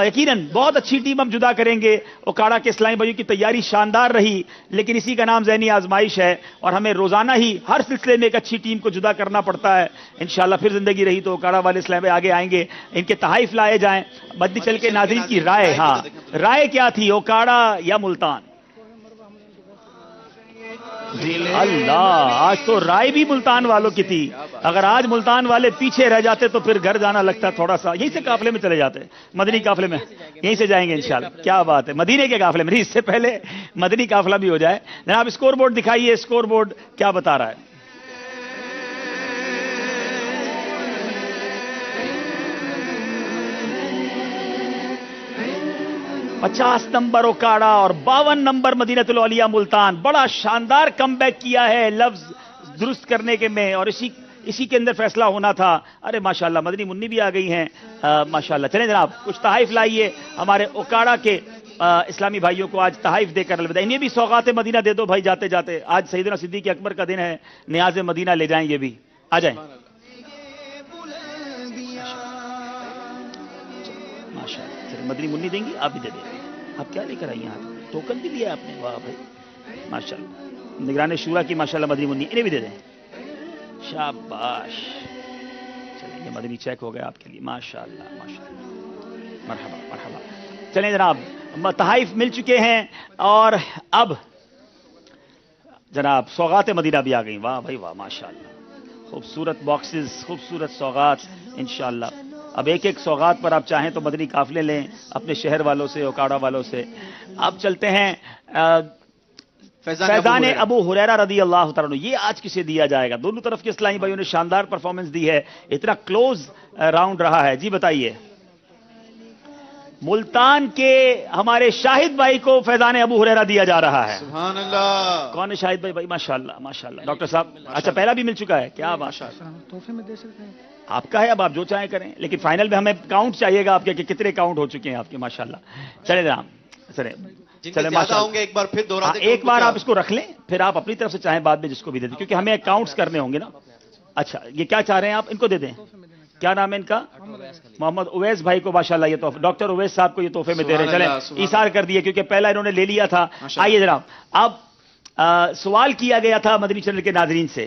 یقیناً بہت اچھی ٹیم ہم جدا کریں گے۔ اوکاڑا کے اسلامی بھائیوں کی تیاری شاندار رہی، لیکن اسی کا نام ذہنی آزمائش ہے اور ہمیں روزانہ ہی ہر سلسلے میں ایک اچھی ٹیم کو جدا کرنا پڑتا ہے۔ انشاءاللہ پھر زندگی رہی تو اوکاڑا والے اسلامی بھائی آگے آئیں گے، ان کے تحائف لائے جائیں۔ مدنی چل کے ناظرین کی رائے، ہاں رائے کیا تھی، اوکاڑا یا ملتان؟ اللہ، آج تو رائے بھی ملتان والوں کی تھی۔ اگر آج ملتان والے پیچھے رہ جاتے تو پھر گھر جانا لگتا تھوڑا سا، یہیں سے قافلے میں چلے جاتے، مدنی قافلے میں یہیں سے جائیں گے انشاءاللہ۔ کیا بات ہے، مدینے کے قافلے میں نہیں، اس سے پہلے مدنی قافلہ بھی ہو جائے۔ جناب اسکور بورڈ دکھائیے، اسکور بورڈ کیا بتا رہا ہے؟ 50 نمبر اوکاڑا اور 52 نمبر مدینۃ الاولیاء ملتان۔ بڑا شاندار کم بیک کیا ہے لفظ درست کرنے کے میں، اور اسی کے اندر فیصلہ ہونا تھا۔ ارے ماشاءاللہ مدنی منی بھی آ گئی ہیں ماشاءاللہ۔ چلیں جناب کچھ تحائف لائیے ہمارے اوکاڑا کے اسلامی بھائیوں کو، آج تحائف دے کر الوداع۔ انہیں بھی سوغات مدینہ دے دو بھائی جاتے جاتے، آج سیدنا صدیق اکبر کا دن ہے، نیاز مدینہ لے جائیں، یہ بھی آ جائیں ماشاءاللہ۔ مدنی منی دیں گی، آپ بھی دے دیں، آپ کیا لے کر آئی ہیں؟ ٹوکن بھی لیا آپ نے، واہ بھائی ماشاءاللہ۔ نگران شورا کی ماشاءاللہ مدنی منی، انہیں بھی دے دیں، شاباش۔ چلیں یہ مدنی چیک ہو گیا آپ کے لیے، ماشاءاللہ ماشاءاللہ، مرحبا مرحبا۔ چلیں جناب تحائف مل چکے ہیں اور اب جناب سوغات مدینہ بھی آ گئی، واہ بھائی واہ ماشاءاللہ۔ خوبصورت باکسز، خوبصورت سوغات انشاءاللہ۔ اب ایک ایک سوغات پر آپ چاہیں تو مدنی قافلے لیں اپنے شہر والوں سے، اوکاڑا والوں سے۔ اب چلتے ہیں فیضان ابو ہریرہ رضی اللہ تعالیٰ عنہ، یہ آج کسے دیا جائے گا؟ دونوں طرف کے اسلامی بھائیوں نے شاندار پرفارمنس دی ہے، اتنا کلوز راؤنڈ رہا ہے. جی بتائیے. ملتان کے ہمارے شاہد بھائی کو فیضان ابو ہریرہ دیا جا رہا ہے. سبحان اللہ. کون ہے شاہد بھائی؟ ماشاءاللہ ماشاءاللہ. ڈاکٹر صاحب اچھا پہلا بھی مل چکا ہے کیا؟ ماشاءاللہ. تحفے میں دے سکتے ہیں آپ کا ہے، اب آپ جو چاہیں کریں، لیکن فائنل میں ہمیں کاؤنٹ چاہیے گا آپ کے کہ کتنے کاؤنٹ ہو چکے ہیں آپ کے. ماشاءاللہ. چلے جناب چلے چلے ہوں گے ایک بار پھر دوہرا دیں. ایک بار آپ اس کو رکھ لیں، پھر آپ اپنی طرف سے چاہیں بعد میں جس کو بھی دے دیں، کیونکہ ہمیں کاؤنٹس کرنے ہوں گے نا. اچھا یہ کیا چاہ رہے ہیں آپ؟ ان کو دے دیں. کیا نام ہے ان کا؟ محمد اویس بھائی کو. ماشاءاللہ یہ تحفہ ڈاکٹر اویس صاحب کو یہ تحفے میں دے رہے ہیں. چلیں ایثار کر دیے کیونکہ پہلا انہوں نے لے لیا تھا. آئیے جناب. اب سوال کیا گیا تھا مدنی چینل کے ناظرین سے،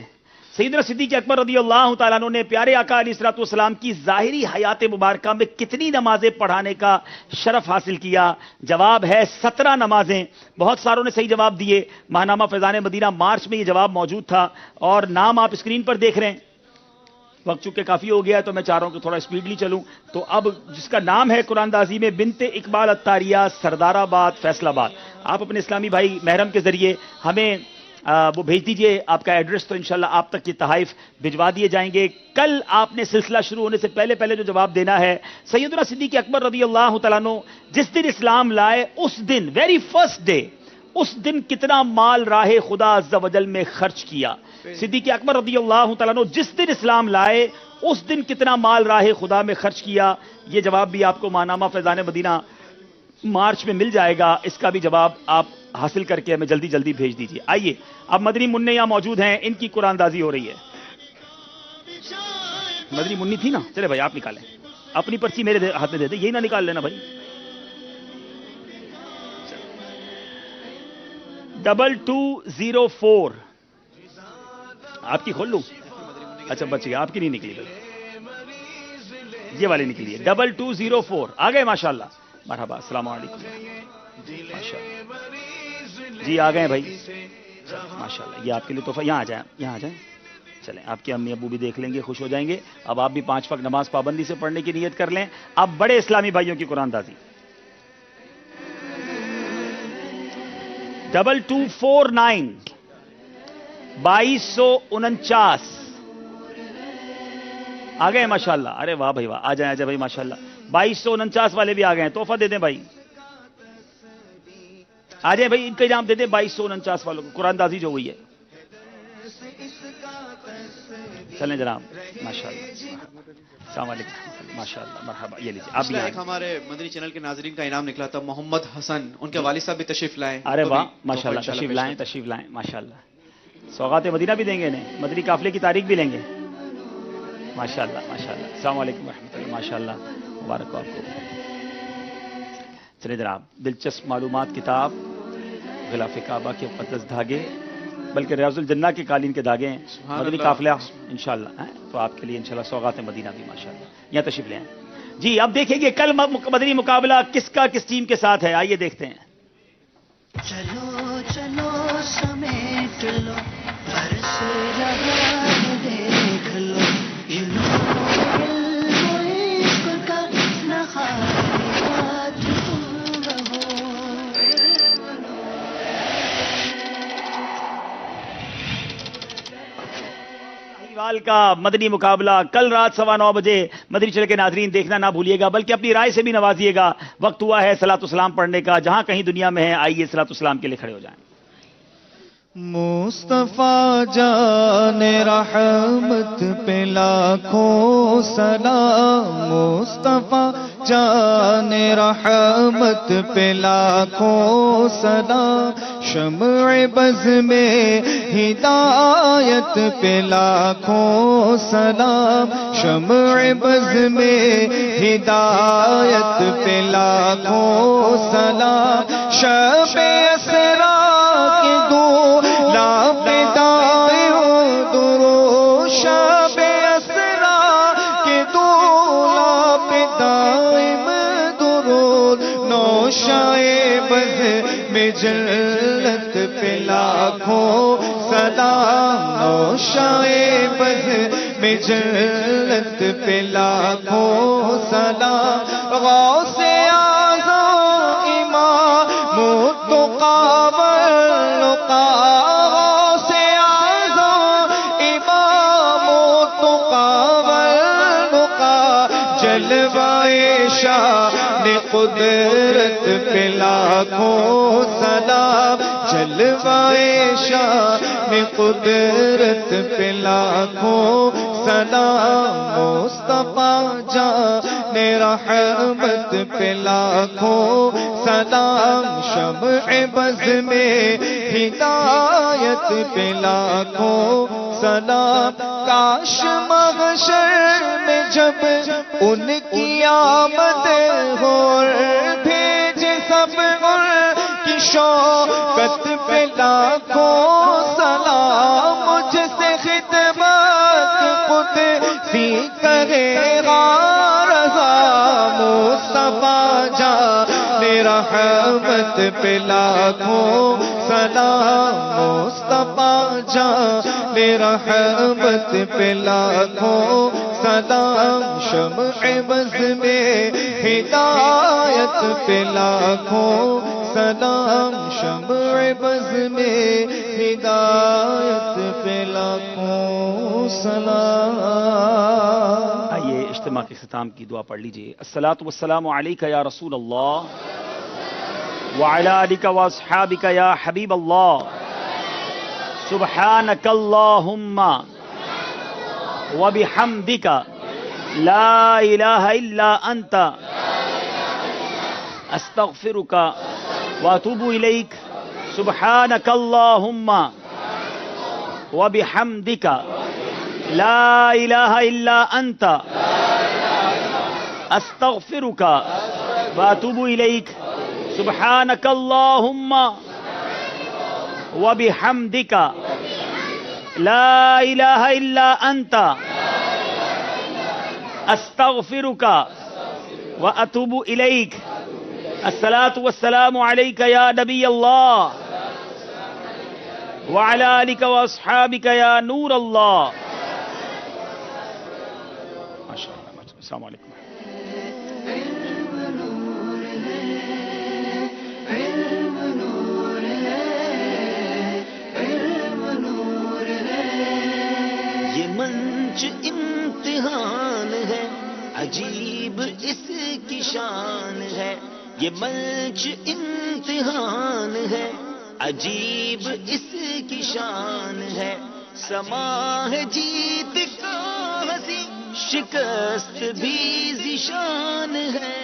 سیدنا صدیق اکبر رضی اللہ تعالیٰ عنہ نے پیارے آقا علیہ الصلوۃ والسلام کی ظاہری حیات مبارکہ میں کتنی نمازیں پڑھانے کا شرف حاصل کیا؟ جواب ہے 17 نمازیں. بہت ساروں نے صحیح جواب دیے. ماہنامہ فیضان مدینہ مارچ میں یہ جواب موجود تھا اور نام آپ اسکرین پر دیکھ رہے ہیں. وقت چونکہ کافی ہو گیا ہے تو میں چاہ رہا ہوں کہ تھوڑا اسپیڈلی چلوں. تو اب جس کا نام ہے قرآن دازی میں بنت اقبال اتاریہ، سردار آباد، فیصل آباد. آپ اپنے اسلامی بھائی محرم کے ذریعے ہمیں وہ بھیج دیجئے آپ کا ایڈریس، تو انشاءاللہ آپ تک یہ تحائف بھجوا دیے جائیں گے. کل آپ نے سلسلہ شروع ہونے سے پہلے جو جواب دینا ہے، سیدنا صدیق اکبر رضی اللہ تعالیٰ عنہ جس دن اسلام لائے اس دن ویری فرسٹ ڈے، اس دن کتنا مال راہ خدا عز و جل میں خرچ کیا؟ صدیق اکبر رضی اللہ تعالیٰ عنہ جس دن اسلام لائے اس دن کتنا مال راہ خدا میں خرچ کیا؟ یہ جواب بھی آپ کو ماہنامہ فیضان مدینہ مارچ میں مل جائے گا. اس کا بھی جواب آپ حاصل کر کے ہمیں جلدی جلدی بھیج دیجیے. آئیے اب مدنی منع یہاں موجود ہیں، ان کی قرآن دازی ہو رہی ہے. مدنی منی تھی نا؟ چلے بھائی آپ نکالیں اپنی پرچی، میرے ہاتھ میں دے دیں، یہی نہ نکال لینا بھائی. 2204 آپ کی کھول لوں؟ اچھا بچ گیا، آپ کی نہیں نکلی بھائی، یہ والی نکلی ہے. 2204 آ گئے. ماشاءاللہ مرحبا. السلام علیکم. جی آ گئے بھائی ماشاءاللہ. یہ آپ کے لیے تحفہ. یہاں آ جائیں. چلیں آپ کے امی ابو بھی دیکھ لیں گے، خوش ہو جائیں گے. اب آپ بھی 5 وقت نماز پابندی سے پڑھنے کی نیت کر لیں. اب بڑے اسلامی بھائیوں کی قرآن دازی. 2249 2249 آ گئے ماشاءاللہ. ارے واہ بھائی واہ، آ جائیں بھائی ماشاءاللہ. 2249 والے بھی آ گئے ہیں. تحفہ دے دیں بھائی، آ جائیں بھائی، ان کا انعام دے دیں 2249 والوں کو. قرآن دازی جو ہوئی ہے. چلیں جناب ماشاءاللہ. السلام علیکم ماشاءاللہ مرحبا. یہ لیجیے آپ بھی. ایک ہمارے مدنی چینل کے ناظرین کا انعام نکلا تھا محمد حسن، ان کے والد صاحب بھی تشریف لائیں. ارے واہ ماشاءاللہ، تشریف لائیں ماشاءاللہ. سوغات مدینہ بھی دیں گے انہیں، مدنی قافلے کی تاریخ بھی لیں گے. ماشاءاللہ ماشاءاللہ. السلام علیکم ورحمۃ اللہ. ماشاءاللہ مبارک آپ کو. چلے جناب دلچسپ معلومات کتاب غلاف کعبہ کے مقدس دھاگے، بلکہ ریاض الجنہ کے قالین کے دھاگے ہیں. مدنی قافلہ انشاءاللہ تو آپ کے لیے انشاءاللہ سوغات مدینہ بھی ماشاءاللہ. یہاں تشریف لیں. جی اب دیکھیں گے کل مدنی مقابلہ کس کا کس ٹیم کے ساتھ ہے. آئیے دیکھتے ہیں. چلو چلو سمیٹ لو برس رہا ہے دیکھ لو کا مدنی مقابلہ کل رات 9:15 بجے مدنی چینل کے ناظرین دیکھنا نہ بھولیے گا، بلکہ اپنی رائے سے بھی نوازیے گا. وقت ہوا ہے صلاۃ السلام پڑھنے کا. جہاں کہیں دنیا میں ہے آئیے صلاۃ السلام کے لیے کھڑے ہو جائیں. مصطفیٰ جان رحمت پہ لاکھوں سلام، مصطفیٰ جان رحمت پہ لاکھوں سلام، شمع بز میں ہدایت پہ لاکھوں سلام، شمع بز میں ہدایت پہ لاکھوں سلام، شب اسرا کے دو لاپدائے ہو درو، شب اسرا کے دو لاپدائے درود، نوشائے بز میں جلت پہ لاکھوں سلام، نوشائے بز میں جلت پہ لاکھوں سلام، غوث اعظم امام متقابل کا سے آزم امام تو کاول کا جلوائے شان قدرت پہ لاکھوں سلام جلوائے شان قدرت پہ لاکھوں سلام مصطفیٰ جان رحمت پہ لاکھوں سلام شمع بز میں ہدایت پہ لاکھوں سلام کاش محشر میں جب ان کی آمد ہو بھیجے سب ان کی شوقت پہ لاکھوں سلام مجھ سے خدمت قدسی کرے گا رضا مصطفیٰ جان رحمت پہ لاکھوں سلام مصطفیٰ جان رحمت پہ لاکھوں سلام شمع بز میں ہدایت پہ لاکھوں سلام شمع بز میں ہدایت پہ لاکھوں سلام. آئیے اجتماع کے اختتام کی دعا پڑھ لیجئے. الصلاۃ والسلام علیک یا رسول اللہ وعلی آلک واصحابک یا حبیب اللہ. سبحانک اللہم وبحمدک لا الہ الا انت استغفرک واتوب الیک. سبحانک اللہم وبحمدک لا الہ الا انت استغفرک واتوب الیک. سبحانک اللہم وبحمدک لا الہ الا انت استغفرک واتوب الیک. الصلاۃ والسلام علیک یا نبی اللہ وعلی آلک واصحابک یا نور اللہ. السلام علیکم. یہ منچ امتحان ہے عجیب اس کی شان ہے. یہ منچ امتحان ہے عجیب اس کی شان ہے. سما ہے جیت کا ہنسی شکست بھی ذیشان ہے.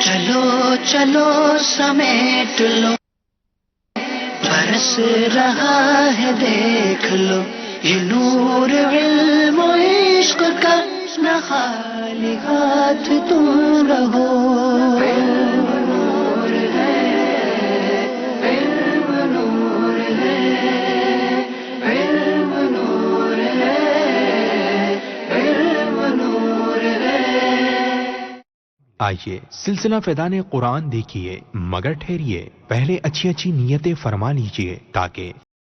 چلو چلو سمیٹ لو برس رہا ہے دیکھ لو یہ نور علم و عشق کا نہ خالی ہاتھ تم رہو. آئیے سلسلہ فیضان قرآن دیکھیے مگر ٹھہریے پہلے اچھی اچھی نیتیں فرما لیجئے تاکہ